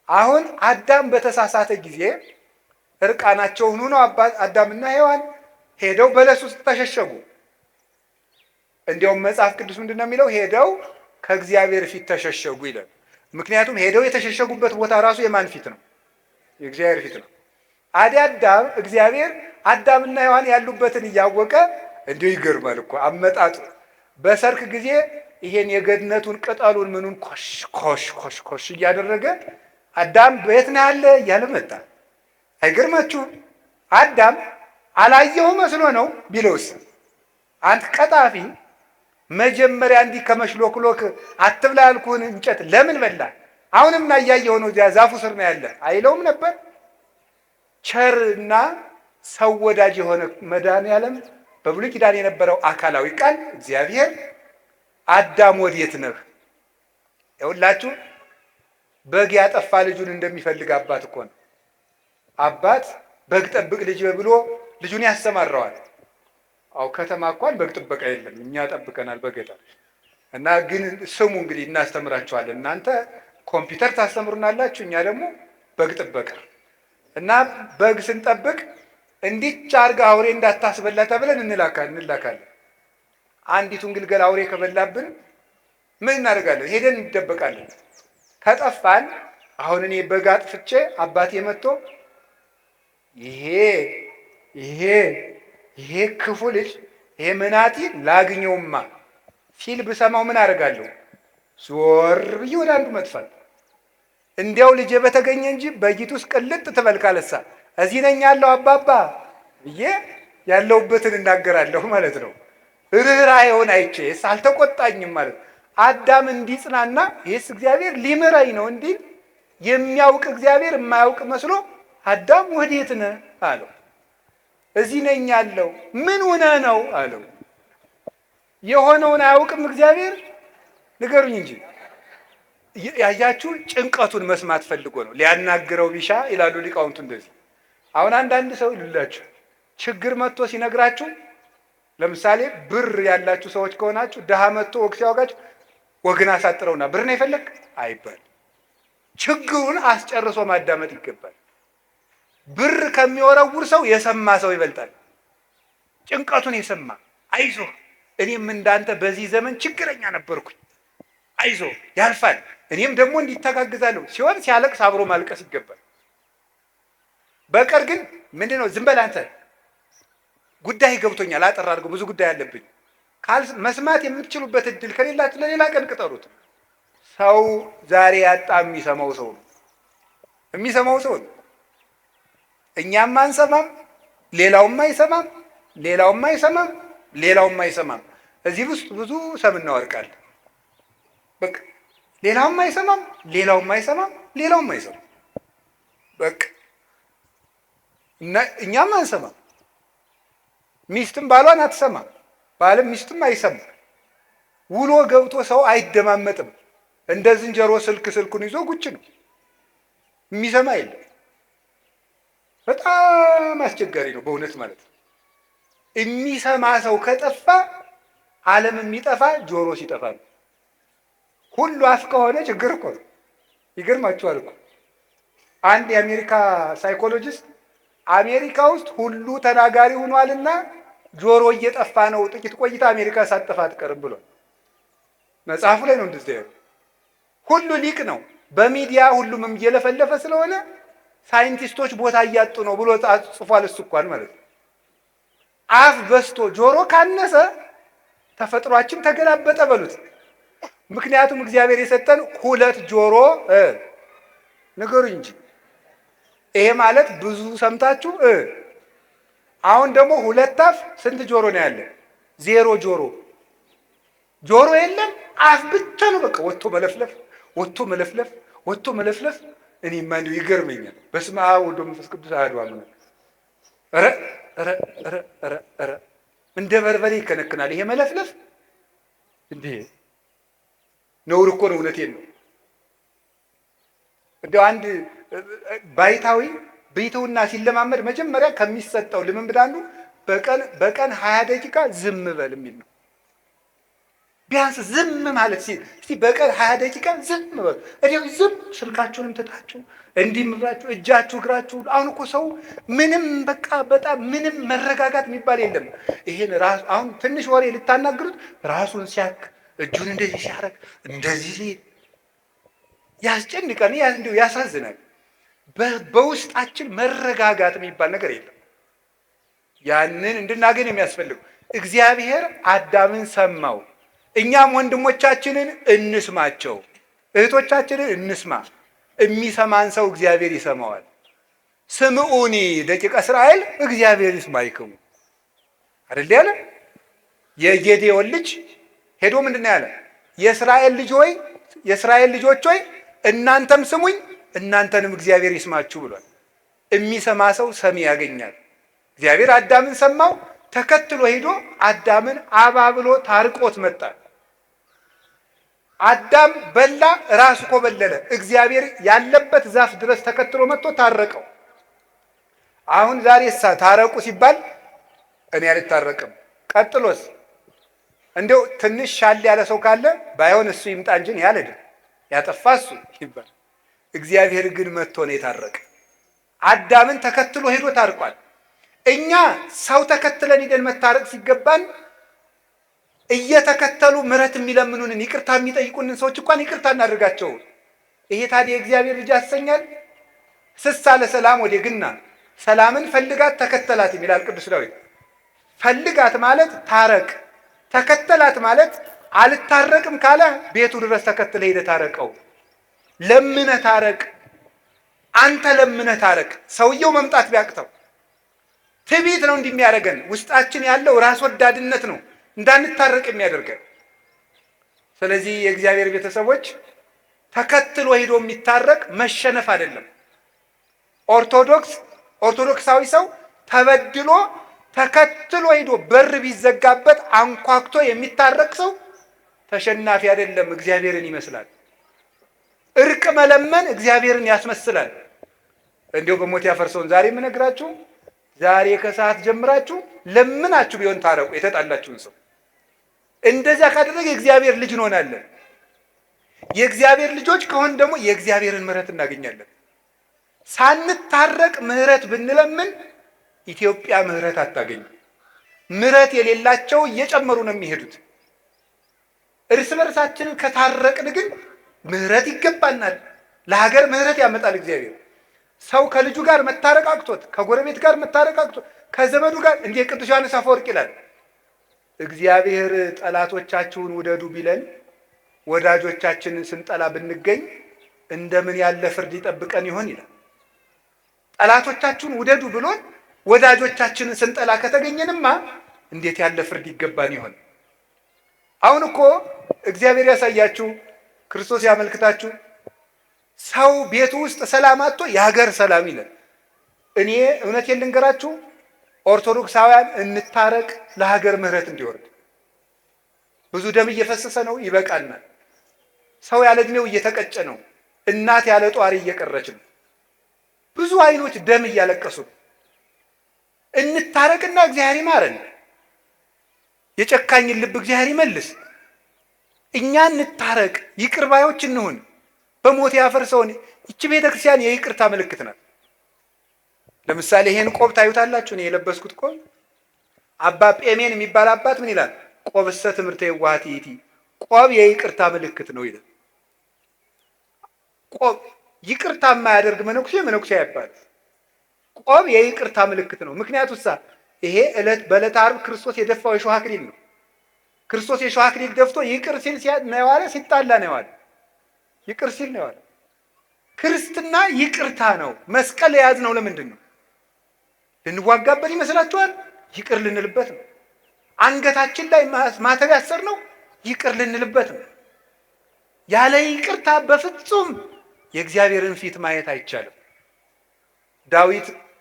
A: አሁን አዳም በተሳሳተ ጊዜ እርቃናቸውን ሆነው አዳምና ሔዋን ሄደው በለስ ውስጥ ተሸሸጉ። እንዲያውም መጽሐፍ ቅዱስ ምንድን ነው የሚለው? ሄደው ከእግዚአብሔር ፊት ተሸሸጉ ይላል። ምክንያቱም ሄደው የተሸሸጉበት ቦታ ራሱ የማን ፊት ነው? የእግዚአብሔር ፊት ነው። አዳም እግዚአብሔር አዳምና ሔዋን ያሉበትን እያወቀ እንዲሁ ይገርማል እኮ አመጣጡ። በሰርክ ጊዜ ይሄን የገነቱን ቅጠሉን ምኑን ኮሽ እያደረገ አዳም በየት ነው ያለ እያለ መጣ። አይገርማችሁም? አዳም አላየው መስሎ ነው ቢለውስ? አንተ ቀጣፊ፣ መጀመሪያ እንዲህ ከመሽሎክሎክ አትብላ ያልኩህን እንጨት ለምን በላ? አሁንም ና እያየኸው ነው፣ እዚያ ዛፉ ስር ነው ያለ አይለውም ነበር? ቸር እና ሰው ወዳጅ የሆነ መድኃኔዓለም በብሉይ ኪዳን የነበረው አካላዊ ቃል እግዚአብሔር አዳም ወዴት ነህ? ይኸውላችሁ በግ ያጠፋ ልጁን እንደሚፈልግ አባት እኮ ነው። አባት በግ ጠብቅ ልጅ ብሎ ልጁን ያሰማራዋል። አው ከተማ እንኳን በግ ጥበቃ የለም፣ እኛ ጠብቀናል በገጠር እና ግን ስሙ እንግዲህ እናስተምራችኋለን። እናንተ ኮምፒውተር ታስተምሩናላችሁ፣ እኛ ደግሞ በግ ጥበቃ እና በግ ስንጠብቅ እንዲች አርጋ አውሬ እንዳታስበላ ተብለን እንላካለን። አንዲቱን ግልገል አውሬ ከበላብን ምን እናደርጋለን? ሄደን እንደበቃለን። ከጠፋን አሁን እኔ በግ አጥፍቼ አባቴ መጥቶ ይሄ ክፉ ልጅ ይሄ መናጢ ላግኘውማ ሲል ብሰማው ምን አደርጋለሁ? ዞር ብዬ ወደ አንዱ መጥፋት። እንዲያው ልጄ በተገኘ እንጂ በጊት ውስጥ ቅልጥ ትበልካለሳ እዚህ ነኝ ያለው አባባ ብዬ ያለውበትን እናገራለሁ ማለት ነው። ርኅራኄውን አይቼስ አልተቆጣኝም ማለት ነው። አዳም እንዲጽናና ይህስ እግዚአብሔር ሊምረኝ ነው እንዲል የሚያውቅ እግዚአብሔር የማያውቅ መስሎ አዳም ወዴት ነህ አለው። እዚህ ነኝ ያለው። ምን ሆነህ ነው አለው። የሆነውን አያውቅም እግዚአብሔር። ንገሩኝ እንጂ ያያችሁ ጭንቀቱን መስማት ፈልጎ ነው ሊያናግረው ቢሻ ይላሉ ሊቃውንቱ። እንደዚህ አሁን አንዳንድ ሰው ይሉላችሁ ችግር መጥቶ ሲነግራችሁ፣ ለምሳሌ ብር ያላችሁ ሰዎች ከሆናችሁ ድሃ መጥቶ ወግ ሲያወጋችሁ ወግን አሳጥረውና ብር ነው የፈለግ አይባል። ችግሩን አስጨርሶ ማዳመጥ ይገባል። ብር ከሚወረውር ሰው የሰማ ሰው ይበልጣል። ጭንቀቱን የሰማ አይዞህ፣ እኔም እንዳንተ በዚህ ዘመን ችግረኛ ነበርኩኝ፣ አይዞህ ያልፋል፣ እኔም ደግሞ እንዲተጋግዛለሁ ሲሆን ሲያለቅስ አብሮ ማልቀስ ይገባል። በቀር ግን ምንድነው ዝም በል አንተ ጉዳይ ገብቶኛል፣ አጠር አድርገው ብዙ ጉዳይ አለብኝ መስማት የምትችሉበት እድል ከሌላችሁ ለሌላ ቀን ቅጠሩት። ሰው ዛሬ ያጣ የሚሰማው ሰው ነው። እኛም አንሰማም፣ ሌላውም አይሰማም፣ ሌላውም አይሰማም። እዚህ ውስጥ ብዙ ሰም እናወርቃለን። በቃ ሌላውም አይሰማም፣ ሌላውም አይሰማም። በቃ እና እኛም አንሰማም። ሚስትም ባሏን አትሰማም፣ ባልም ሚስትም አይሰማም። ውሎ ገብቶ ሰው አይደማመጥም። እንደ ዝንጀሮ ስልኩን ይዞ ጉጭ ነው፣ የሚሰማ የለም። በጣም አስቸጋሪ ነው በእውነት ማለት ነው። የሚሰማ ሰው ከጠፋ ዓለም የሚጠፋ ጆሮ ሲጠፋ ነው። ሁሉ አፍ ከሆነ ችግር እኮ ነው። ይገርማችኋል እኮ አንድ የአሜሪካ ሳይኮሎጂስት አሜሪካ ውስጥ ሁሉ ተናጋሪ ሆኗልና ጆሮ እየጠፋ ነው፣ ጥቂት ቆይታ አሜሪካ ሳትጠፋ አትቀርም ብሏል። መጽሐፉ ላይ ነው እንደዚህ ያለው። ሁሉ ሊቅ ነው፣ በሚዲያ ሁሉም እየለፈለፈ ስለሆነ ሳይንቲስቶች ቦታ እያጡ ነው ብሎ ጽፏል። እሱ እንኳን ማለት ነው። አፍ በስቶ ጆሮ ካነሰ ተፈጥሯችን ተገላበጠ በሉት። ምክንያቱም እግዚአብሔር የሰጠን ሁለት ጆሮ ንገሩኝ እንጂ ይሄ ማለት ብዙ ሰምታችሁ አሁን ደግሞ ሁለት አፍ ስንት ጆሮ ነው ያለ? ዜሮ ጆሮ የለም፣ አፍ ብቻ ነው። በቃ ወጥቶ መለፍለፍ እኔማ እንዲሁ ይገርመኛል። በስመ አብ ወወልድ ወመንፈስ ቅዱስ አሐዱ አምላክ። ኧረ እንደ በርበሬ ይከነክናል ይሄ መለፍለፍ። እንዴ ነውር እኮ ነው። እውነቴን ነው። እንደው አንድ ባይታዊ ቤተውና ሲለማመድ መጀመሪያ ከሚሰጠው ልምምድ አንዱ በቀን 20 ደቂቃ ዝም በል የሚል ነው። ቢያንስ ዝም ማለት እስቲ በቀን 20 ደቂቃ ዝም በል። እዲያው ዝም ስልካችሁንም ትታችሁ እንዲህ ምብራችሁ እጃችሁ እግራችሁ። አሁን እኮ ሰው ምንም በቃ በጣም ምንም መረጋጋት የሚባል የለም። ይሄን ራሱ አሁን ትንሽ ወሬ ልታናግሩት ራሱን ሲያክ እጁን እንደዚህ ሲያረግ እንደዚህ ያስጨንቃል፣ እንዲሁ ያሳዝናል። በውስጣችን መረጋጋት የሚባል ነገር የለም። ያንን እንድናገኝ የሚያስፈልገው እግዚአብሔር አዳምን ሰማው። እኛም ወንድሞቻችንን እንስማቸው፣ እህቶቻችንን እንስማ። የሚሰማን ሰው እግዚአብሔር ይሰማዋል። ስምዑኒ ደቂቀ እስራኤል እግዚአብሔር ይስማይክሙ አይደል ያለ? የጌዴዎን ልጅ ሄዶ ምንድን ነው ያለ? የእስራኤል ልጆች ሆይ እናንተም ስሙኝ እናንተንም እግዚአብሔር ይስማችሁ ብሏል። የሚሰማ ሰው ሰሚ ያገኛል። እግዚአብሔር አዳምን ሰማው፣ ተከትሎ ሄዶ አዳምን አባብሎ ታርቆት መጣ። አዳም በላ፣ ራሱ ኮበለለ። እግዚአብሔር ያለበት ዛፍ ድረስ ተከትሎ መጥቶ ታረቀው። አሁን ዛሬ ታረቁ ሲባል እኔ አልታረቅም። ቀጥሎስ እንደው ትንሽ ሻል ያለ ሰው ካለ ባይሆን እሱ ይምጣ እንጂ ያለድ ያጠፋ እሱ ይባል። እግዚአብሔር ግን መጥቶ ነው የታረቀ። አዳምን ተከትሎ ሄዶ ታርቋል። እኛ ሰው ተከትለን ሄደን መታረቅ ሲገባን እየተከተሉ ምሕረት የሚለምኑንን ይቅርታ የሚጠይቁንን ሰዎች እንኳን ይቅርታ እናድርጋቸው። ይሄ ታዲያ የእግዚአብሔር ልጅ ያሰኛል? ስሳ ለሰላም ወዴግና ሰላምን ፈልጋት ተከተላት ይላል ቅዱስ ዳዊት። ፈልጋት ማለት ታረቅ፣ ተከተላት ማለት አልታረቅም ካለ ቤቱ ድረስ ተከትለ ሄደ ታረቀው። ለምነ ታረቅ፣ አንተ ለምነ ታረቅ። ሰውየው መምጣት ቢያቅተው ትዕቢት ነው እንደሚያደርገን። ውስጣችን ያለው ራስ ወዳድነት ነው እንዳንታረቅ የሚያደርገን። ስለዚህ የእግዚአብሔር ቤተሰቦች ተከትሎ ሄዶ የሚታረቅ መሸነፍ አይደለም። ኦርቶዶክሳዊ ሰው ተበድሎ ተከትሎ ሄዶ በር ቢዘጋበት አንኳክቶ የሚታረቅ ሰው ተሸናፊ አይደለም፣ እግዚአብሔርን ይመስላል። እርቅ መለመን እግዚአብሔርን ያስመስላል። እንዲሁ በሞት ያፈርሰውን ዛሬ የምነግራችሁ፣ ዛሬ ከሰዓት ጀምራችሁ ለምናችሁ ቢሆን ታረቁ የተጣላችሁን ሰው። እንደዚያ ካደረገ የእግዚአብሔር ልጅ እንሆናለን። የእግዚአብሔር ልጆች ከሆን ደግሞ የእግዚአብሔርን ምሕረት እናገኛለን። ሳንታረቅ ምሕረት ብንለምን ኢትዮጵያ ምሕረት አታገኝም። ምሕረት የሌላቸው እየጨመሩ ነው የሚሄዱት። እርስ በርሳችንን ከታረቅን ግን ምሕረት ይገባናል። ለሀገር ምሕረት ያመጣል እግዚአብሔር። ሰው ከልጁ ጋር መታረቅ አቅቶት፣ ከጎረቤት ጋር መታረቅ አቅቶት፣ ከዘመዱ ጋር እንዲህ ቅዱስ ዮሐንስ አፈወርቅ ይላል፣ እግዚአብሔር ጠላቶቻችሁን ውደዱ ቢለን ወዳጆቻችንን ስንጠላ ብንገኝ እንደምን ያለ ፍርድ ይጠብቀን ይሆን ይላል። ጠላቶቻችሁን ውደዱ ብሎን ወዳጆቻችንን ስንጠላ ከተገኘንማ እንዴት ያለ ፍርድ ይገባን ይሆን? አሁን እኮ እግዚአብሔር ያሳያችሁ፣ ክርስቶስ ያመልክታችሁ። ሰው ቤቱ ውስጥ ሰላም አጥቶ የሀገር ሰላም ይላል። እኔ እውነቴን ልንገራችሁ፣ ኦርቶዶክሳውያን እንታረቅ፣ ለሀገር ምሕረት እንዲወርድ። ብዙ ደም እየፈሰሰ ነው፣ ይበቃናል። ሰው ያለ ዕድሜው እየተቀጨ ነው። እናት ያለ ጧሪ እየቀረች ነው። ብዙ አይኖች ደም እያለቀሱ ነው። እንታረቅና እግዚአብሔር ይማረን። የጨካኝን ልብ እግዚአብሔር ይመልስ። እኛ እንታረቅ፣ ይቅር ባዮች እንሁን። በሞት ያፈርሰውን ይቺ ቤተክርስቲያን የይቅርታ ምልክት ናት። ለምሳሌ ይሄን ቆብ ታዩታላችሁ። እኔ የለበስኩት ቆብ አባ ጴሜን የሚባል አባት ምን ይላል? ቆብሰ ትምህርተ የዋሃት ይእቲ፣ ቆብ የይቅርታ ምልክት ነው ይላል። ቆብ ይቅርታ የማያደርግ መነኩሴ አይባል። ቆብ የይቅርታ ምልክት ነው። ምክንያቱም ይሄ በዕለተ ዓርብ ክርስቶስ የደፋው የሾህ አክሊል ነው። ክርስቶስ የሾህ አክሊል ደፍቶ ይቅር ሲል ነው የዋለ፣ ሲጣላ ነው የዋለ። ይቅር ሲል ነው የዋለ። ክርስትና ይቅርታ ነው። መስቀል የያዝነው ለምንድን ነው? ልንዋጋበት ይመስላችኋል? ይቅር ልንልበት ነው። አንገታችን ላይ ማተብ ያሰርነው ይቅር ልንልበት ነው። ያለ ይቅርታ በፍጹም የእግዚአብሔርን ፊት ማየት አይቻልም።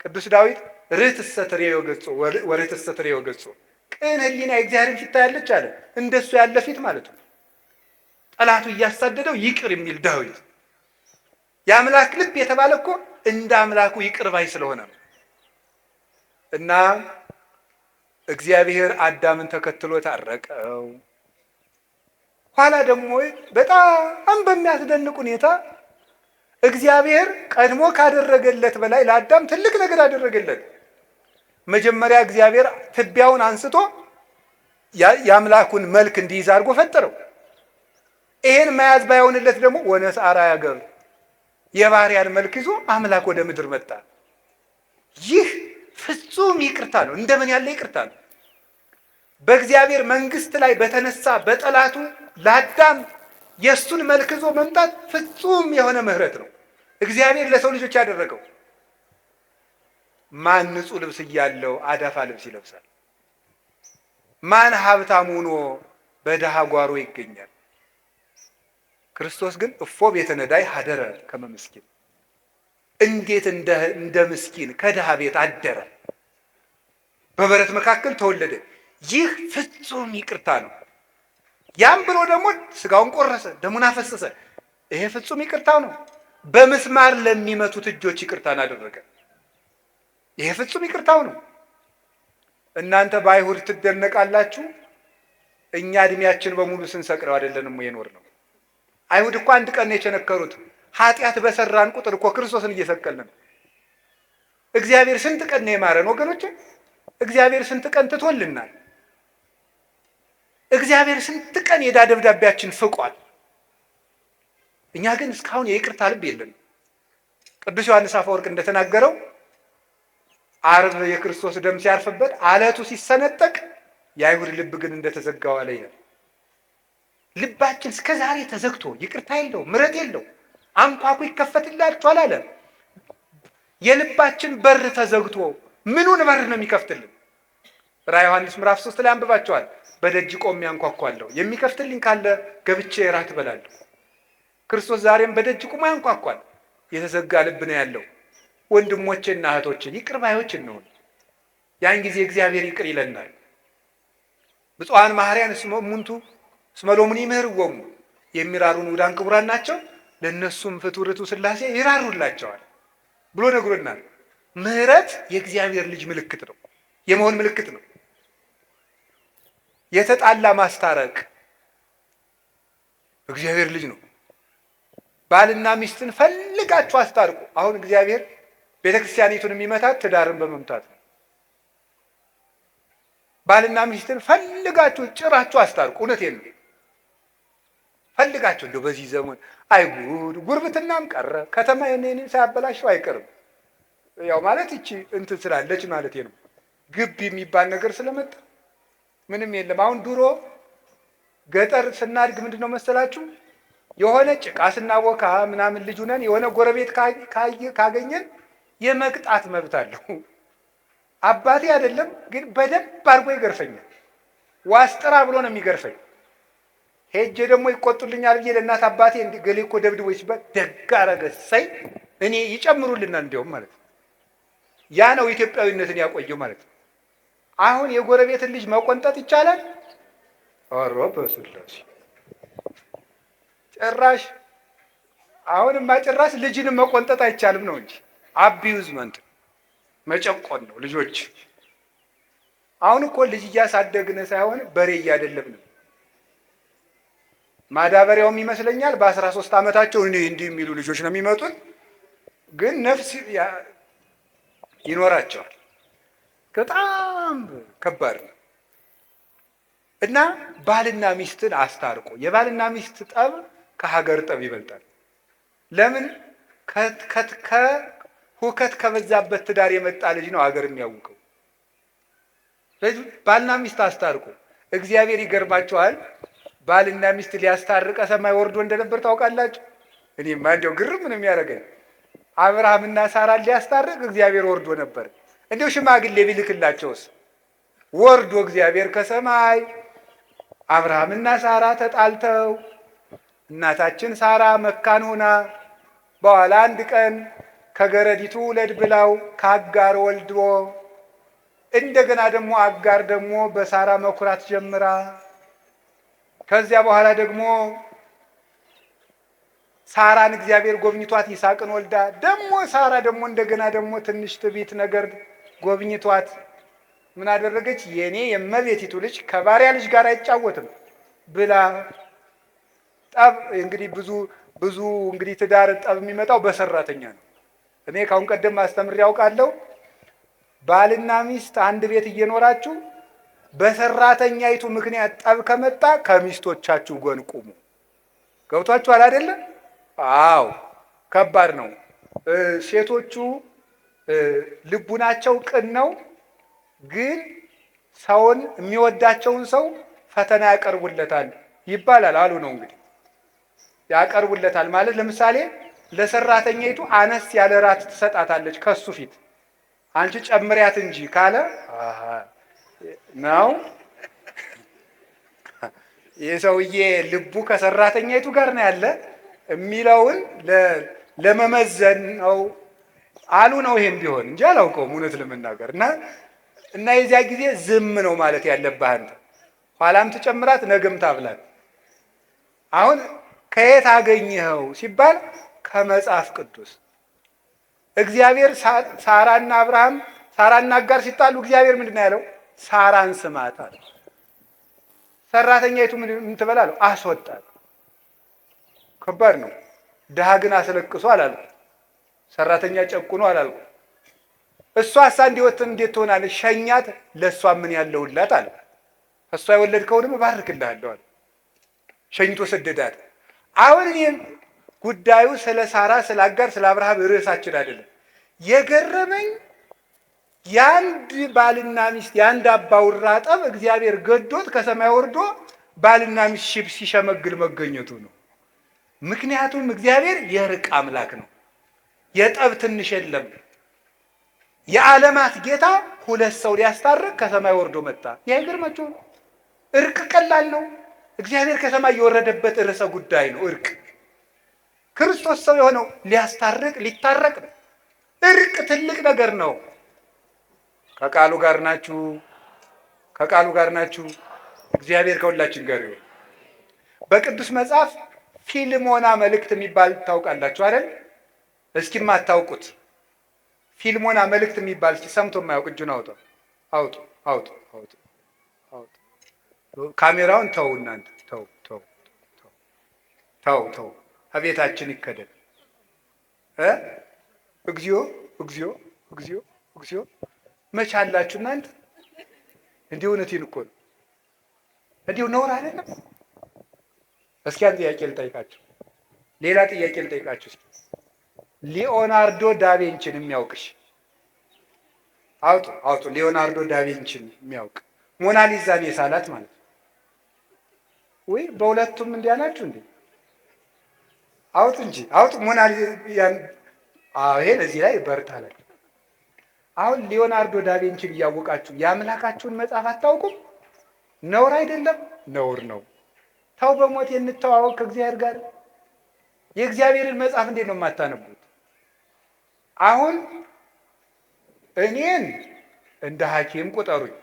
A: ቅዱስ ዳዊት ርትዕሰ ትሬዮ ገጾ ወርትዕሰ ትሬዮ ገጾ፣ ቅን ሕሊና የእግዚአብሔርን ፊት ታያለች አለ። እንደሱ ያለ ፊት ማለት ነው። ጠላቱ እያሳደደው ይቅር የሚል ዳዊት። የአምላክ ልብ የተባለ እኮ እንደ አምላኩ ይቅር ባይ ስለሆነ ነው። እና እግዚአብሔር አዳምን ተከትሎ ታረቀው። ኋላ ደግሞ በጣም በሚያስደንቅ ሁኔታ እግዚአብሔር ቀድሞ ካደረገለት በላይ ለአዳም ትልቅ ነገር አደረገለት። መጀመሪያ እግዚአብሔር ትቢያውን አንስቶ የአምላኩን መልክ እንዲይዝ አድርጎ ፈጠረው። ይሄን መያዝ ባይሆንለት ደግሞ ወነስአ ያገር የባሪያን መልክ ይዞ አምላክ ወደ ምድር መጣ። ይህ ፍጹም ይቅርታ ነው። እንደምን ያለ ይቅርታ ነው! በእግዚአብሔር መንግስት ላይ በተነሳ በጠላቱ ለአዳም የእሱን መልክ ይዞ መምጣት ፍጹም የሆነ ምሕረት ነው እግዚአብሔር ለሰው ልጆች ያደረገው። ማን ንጹሕ ልብስ እያለው አዳፋ ልብስ ይለብሳል? ማን ሀብታም ሆኖ በድሃ ጓሮ ይገኛል? ክርስቶስ ግን እፎ ቤተ ነዳይ ሀደረ ከመ ምስኪን፣ እንዴት እንደ ምስኪን ከድሃ ቤት አደረ፣ በበረት መካከል ተወለደ። ይህ ፍጹም ይቅርታ ነው። ያም ብሎ ደግሞ ስጋውን ቆረሰ፣ ደሙን አፈሰሰ። ይሄ ፍጹም ይቅርታው ነው። በምስማር ለሚመቱት እጆች ይቅርታን አደረገ። ይሄ ፍጹም ይቅርታው ነው። እናንተ በአይሁድ ትደነቃላችሁ፣ እኛ እድሜያችን በሙሉ ስንሰቅለው አይደለንም የኖር ነው። አይሁድ እኮ አንድ ቀን ነው የቸነከሩት። ኃጢአት በሰራን ቁጥር እኮ ክርስቶስን እየሰቀልን ነው። እግዚአብሔር ስንት ቀን ነው የማረን ወገኖች? እግዚአብሔር ስንት ቀን ትቶልናል? እግዚአብሔር ስንት ቀን የዕዳ ደብዳቤያችን ፍቋል። እኛ ግን እስካሁን የይቅርታ ልብ የለንም። ቅዱስ ዮሐንስ አፈወርቅ እንደተናገረው ዓርብ የክርስቶስ ደም ሲያርፍበት አለቱ ሲሰነጠቅ የአይሁድ ልብ ግን እንደተዘጋው አለ ይላል። ልባችን እስከ ዛሬ ተዘግቶ ይቅርታ የለው፣ ምሕረት የለው። አንኳኩ ይከፈትላችኋል አለ። የልባችን በር ተዘግቶ ምኑን በር ነው የሚከፍትልን? ራዕየ ዮሐንስ ምዕራፍ 3 ላይ አንብባቸዋል። በደጅ ቆሜ አንኳኳለሁ፣ የሚከፍትልኝ ካለ ገብቼ እራት እበላለሁ። ክርስቶስ ዛሬም በደጅ ቆሞ ያንኳኳል። የተዘጋ ልብ ነው ያለው። ወንድሞቼና እህቶቼ ይቅር ባዮች እንሆን። ያን ጊዜ እግዚአብሔር ይቅር ይለናል። ብፁዓን መሐርያን እስመ እሙንቱ እስመ ሎሙኒ ይምህርዎሙ፣ የሚራሩን ውዳን ክቡራን ናቸው፣ ለእነሱም ፍትሕ ርቱዕ ሥላሴ ይራሩላቸዋል ብሎ ነግሮናል። ምሕረት የእግዚአብሔር ልጅ ምልክት ነው፣ የመሆን ምልክት ነው። የተጣላ ማስታረቅ እግዚአብሔር ልጅ ነው። ባልና ሚስትን ፈልጋችሁ አስታርቁ። አሁን እግዚአብሔር ቤተክርስቲያኒቱን የሚመታት ትዳርን በመምታት ነው። ባልና ሚስትን ፈልጋችሁ ጭራችሁ አስታርቁ። እውነቴን ነው። ፈልጋችሁ እንደው በዚህ ዘመን አይጉድ ጉርብትናም ቀረ። ከተማ የኔን ሳያበላሸው አይቀርም። ያው ማለት እቺ እንትን ስላለች ማለት ነው። ግብ የሚባል ነገር ስለመጣ ምንም የለም። አሁን ድሮ ገጠር ስናድግ ምንድነው መሰላችሁ የሆነ ጭቃ ስናቦካ ምናምን ልጅ ነን የሆነ ጎረቤት ካገኘን የመቅጣት መብት አለው። አባቴ አይደለም ግን በደንብ አድርጎ ይገርፈኛል። ዋስጥራ ብሎ ነው የሚገርፈኝ። ሄጄ ደግሞ ይቆጡልኛል ብዬ ለእናት አባቴ ገሌ እኮ ደብድቦ ሲባል ደግ አደረገ ሳይ እኔ ይጨምሩልናል እንዲያውም ማለት ነው። ያ ነው ኢትዮጵያዊነትን ያቆየው ማለት ነው። አሁን የጎረቤትን ልጅ መቆንጠጥ ይቻላል? ኧረ በስላሴ ጭራሽ አሁንማ ጭራሽ ልጅንም መቆንጠጥ አይቻልም ነው እንጂ አቢዩዝመንት መጨቆን ነው ልጆች። አሁን እኮ ልጅ እያሳደግን ሳይሆን በሬ እያደለብን ነው። ማዳበሪያውም ይመስለኛል በ13 ዓመታቸው እንዲህ የሚሉ ልጆች ነው የሚመጡት፣ ግን ነፍስ ይኖራቸዋል። በጣም ከባድ ነው። እና ባልና ሚስትን አስታርቆ የባልና ሚስት ጠብ ከሀገር ጠብ ይበልጣል። ለምን? ሁከት ከበዛበት ትዳር የመጣ ልጅ ነው ሀገር የሚያውቀው። ስለዚህ ባልና ሚስት አስታርቆ እግዚአብሔር ይገርማቸዋል። ባልና ሚስት ሊያስታርቀ ሰማይ ወርዶ እንደነበር ታውቃላችሁ። እኔማ እንዲያው ግርም ነው የሚያደርገኝ። አብርሃምና ሳራን ሊያስታርቅ እግዚአብሔር ወርዶ ነበር። እንዲያው ሽማግሌ ቢልክላቸውስ? ወርዶ እግዚአብሔር ከሰማይ አብርሃምና ሳራ ተጣልተው እናታችን ሳራ መካን ሆና በኋላ አንድ ቀን ከገረዲቱ ውለድ ብላው ከአጋር ወልዶ እንደገና ደግሞ አጋር ደግሞ በሳራ መኩራት ጀምራ ከዚያ በኋላ ደግሞ ሳራን እግዚአብሔር ጎብኝቷት ይስሐቅን ወልዳ ደግሞ ሳራ ደግሞ እንደገና ደግሞ ትንሽ ትዕቢት ነገር ጎብኝቷት ምን አደረገች? የኔ የእመቤቲቱ ልጅ ከባሪያ ልጅ ጋር አይጫወትም ብላ ጠብ። እንግዲህ ብዙ እንግዲህ ትዳር ጠብ የሚመጣው በሰራተኛ ነው። እኔ ካሁን ቀደም አስተምሬ ያውቃለሁ። ባልና ሚስት አንድ ቤት እየኖራችሁ በሰራተኛይቱ ምክንያት ጠብ ከመጣ ከሚስቶቻችሁ ጎን ቁሙ። ገብቷችኋል አይደለ? አዎ፣ ከባድ ነው። ሴቶቹ ልቡናቸው ቅን ነው፣ ግን ሰውን የሚወዳቸውን ሰው ፈተና ያቀርቡለታል ይባላል አሉ ነው እንግዲህ። ያቀርቡለታል ማለት ለምሳሌ ለሰራተኛይቱ አነስ ያለ ራት ትሰጣታለች ከሱ ፊት፣ አንቺ ጨምሪያት እንጂ ካለ ነው የሰውዬ ልቡ ከሰራተኛይቱ ጋር ነው ያለ የሚለውን ለመመዘን ነው አሉ ነው ይሄም ቢሆን እንጂ አላውቀውም እውነት ለመናገር እና የዚያ ጊዜ ዝም ነው ማለት ያለብህ አንተ። ኋላም ትጨምራት ነገም ታብላት። አሁን ከየት አገኘኸው ሲባል ከመጽሐፍ ቅዱስ። እግዚአብሔር ሳራና አብርሃም ሳራና አጋር ሲጣሉ እግዚአብሔር ምንድን ነው ያለው? ሳራን ስማት አለ። ሰራተኛይቱ ምን ትበላለሁ? አስወጣት። ከባድ ነው። ድሃ ግን አስለቅሶ አላልኩም። ሰራተኛ ጨቁኖ አላልኩም። እሷሳ እንዴት ትሆናለች? ሸኛት፣ ለእሷ ምን ያለውላት አለ። እሷ የወለድከውንም እባርክልሃለሁ አለ። ሸኝቶ ሰደዳት። አሁን እኔም ጉዳዩ ስለ ሳራ ስለ አጋር ስለ አብርሃም ርዕሳችን አይደለም። የገረመኝ የአንድ ባልና ሚስት የአንድ አባውራ ጠብ እግዚአብሔር ገዶት ከሰማይ ወርዶ ባልና ሚስት ሲሸመግል መገኘቱ ነው። ምክንያቱም እግዚአብሔር የእርቅ አምላክ ነው። የጠብ ትንሽ የለም። የዓለማት ጌታ ሁለት ሰው ሊያስታርቅ ከሰማይ ወርዶ መጣ። ይሄ ግርማችሁ እርቅ ቀላል ነው። እግዚአብሔር ከሰማይ የወረደበት ርዕሰ ጉዳይ ነው እርቅ። ክርስቶስ ሰው የሆነው ሊያስታርቅ ሊታረቅ ነው። እርቅ ትልቅ ነገር ነው። ከቃሉ ጋር ናችሁ? ከቃሉ ጋር ናችሁ? እግዚአብሔር ከሁላችን ጋር ይሁን። በቅዱስ መጽሐፍ ፊልሞና መልእክት የሚባል ታውቃላችሁ አይደል? እስኪ ማታውቁት ፊልሞና መልእክት የሚባል እስኪ ሰምቶ የማያውቅ እጁን አውጡ አውጡ አውጡ አውጡ አውጡ። ካሜራውን ተው እናንተ ተው ተው ተው ተው ተው። አቤታችን ይከደን። እግዚኦ እግዚኦ እግዚኦ እግዚኦ። መች አላችሁ እናንተ? እንዲሁ እውነቴን እኮ ነው። እንዲሁ ነውር አይደለም። እስኪ አንድ ጥያቄ ልጠይቃችሁ፣ ሌላ ጥያቄ ልጠይቃችሁ። እስኪ ሊዮናርዶ ዳቪንቺን የሚያውቅሽ አውጡ አውጡ። ሊዮናርዶ ዳቪንቺን የሚያውቅ ሞናሊዛን የሳላት ማለት ነው ወይ? በሁለቱም እንዲያ ናችሁ እንዴ? አውጡ እንጂ አውጡ። ሞናሊዛን ይሄን እዚህ ላይ በርታላል። አሁን ሊዮናርዶ ዳቪንቺን እያወቃችሁ የአምላካችሁን መጽሐፍ አታውቁም? ነውር አይደለም? ነውር ነው። ተው በሞት እንተዋወቅ ከእግዚአብሔር ጋር። የእግዚአብሔርን መጽሐፍ እንዴት ነው የማታነቡት? አሁን እኔን እንደ ሐኪም ቁጠሩኝ።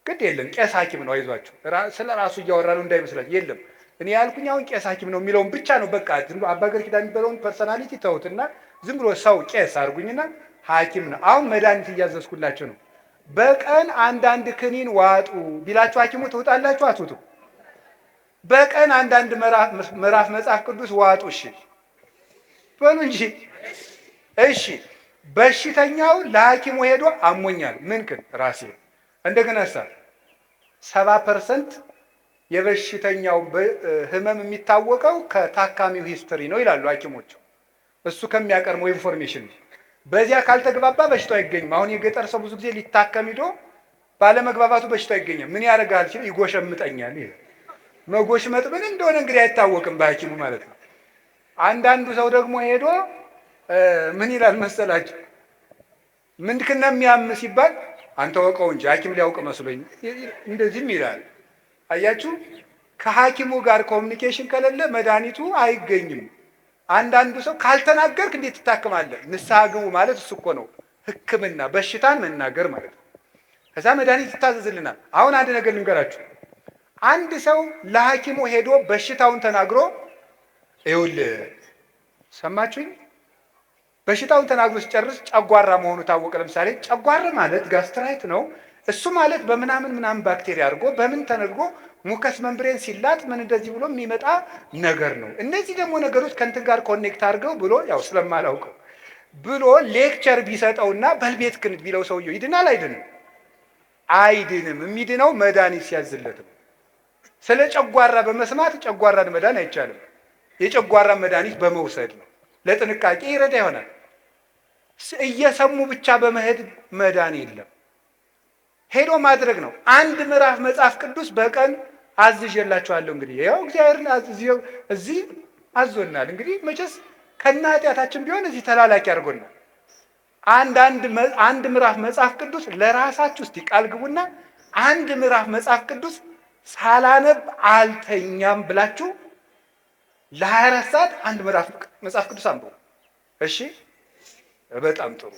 A: ግድ የለም ቄስ ሐኪም ነው። አይዟችሁ፣ ስለ ራሱ እያወራ ነው እንዳይመስላችሁ። የለም እኔ ያልኩኝ አሁን ቄስ ሐኪም ነው የሚለውን ብቻ ነው። በቃ ዝም ብሎ አባ ገር ኪዳን የሚባለውን ፐርሰናሊቲ ተውትና ዝም ብሎ ሰው ቄስ አድርጉኝና ሐኪም ነው። አሁን መድኃኒት እያዘዝኩላችሁ ነው። በቀን አንዳንድ ክኒን ዋጡ ቢላችሁ ሐኪሙ ትውጣላችሁ? አትውጡ? በቀን አንዳንድ ምዕራፍ መጽሐፍ ቅዱስ ዋጡ። እሺ በሉ እንጂ። እሺ በሽተኛው ለሐኪሙ ሄዶ አሞኛል፣ ምን ክን ራሴ እንደገና 70% የበሽተኛው ህመም የሚታወቀው ከታካሚው ሂስትሪ ነው ይላሉ ሐኪሞቹ። እሱ ከሚያቀርበው ኢንፎርሜሽን ነው። በዚያ ካልተግባባ በሽታው አይገኝም። አሁን የገጠር ሰው ብዙ ጊዜ ሊታከም ሂዶ ባለመግባባቱ በሽታው አይገኝም። ምን ያደርጋል ሲል ይጎሸምጠኛል ይላል። መጎሽመጥ ምን እንደሆነ እንግዲህ አይታወቅም በሐኪሙ ማለት ነው። አንዳንዱ ሰው ደግሞ ሄዶ ምን ይላል መሰላችሁ? ምንድን ነው የሚያም ሲባል አንተ ወቀው እንጂ ሐኪም ሊያውቅ መስሎኝ እንደዚህም ይላል። አያችሁ፣ ከሐኪሙ ጋር ኮሚኒኬሽን ከሌለ መድኃኒቱ አይገኝም። አንዳንዱ ሰው ካልተናገርክ እንዴት ትታክማለህ? ንስሐ ግቡ ማለት እሱ እኮ ነው ሕክምና፣ በሽታን መናገር ማለት ነው። ከዛ መድኃኒት ይታዘዝልናል። አሁን አንድ ነገር ልንገራችሁ። አንድ ሰው ለሐኪሙ ሄዶ በሽታውን ተናግሮ ይኸውልህ፣ ሰማችሁኝ? በሽታውን ተናግሮ ሲጨርስ ጨጓራ መሆኑ ታወቀ። ለምሳሌ ጨጓራ ማለት ጋስትራይት ነው። እሱ ማለት በምናምን ባክቴሪያ አድርጎ በምን ተነግሮ ሙከስ መንብሬን ሲላጥ ምን እንደዚህ ብሎ የሚመጣ ነገር ነው። እነዚህ ደግሞ ነገሮች ከእንትን ጋር ኮኔክት አድርገው ብሎ ያው ስለማላውቀው ብሎ ሌክቸር ቢሰጠውና በልቤት ክንድ ቢለው ሰውየው ይድናል አይድንም? አይድንም። የሚድነው መድኃኒት ሲያዝለት ነው። ስለ ጨጓራ በመስማት ጨጓራን መዳን አይቻልም። የጨጓራ መድኃኒት በመውሰድ ነው። ለጥንቃቄ ይረዳ ይሆናል። እየሰሙ ብቻ በመሄድ መዳን የለም። ሄዶ ማድረግ ነው። አንድ ምዕራፍ መጽሐፍ ቅዱስ በቀን አዝዤላችኋለሁ። እንግዲህ ያው እግዚአብሔር እዚህ አዞናል። እንግዲህ መቼስ ከና ኃጢአታችን ቢሆን እዚህ ተላላኪ አድርጎናል። አንድ ምዕራፍ መጽሐፍ ቅዱስ ለራሳችሁ እስቲ ቃል ግቡና አንድ ምዕራፍ መጽሐፍ ቅዱስ ሳላነብ አልተኛም ብላችሁ ለ24 ሰዓት አንድ ምዕራፍ መጽሐፍ ቅዱስ አንብቡ። እሺ በጣም ጥሩ።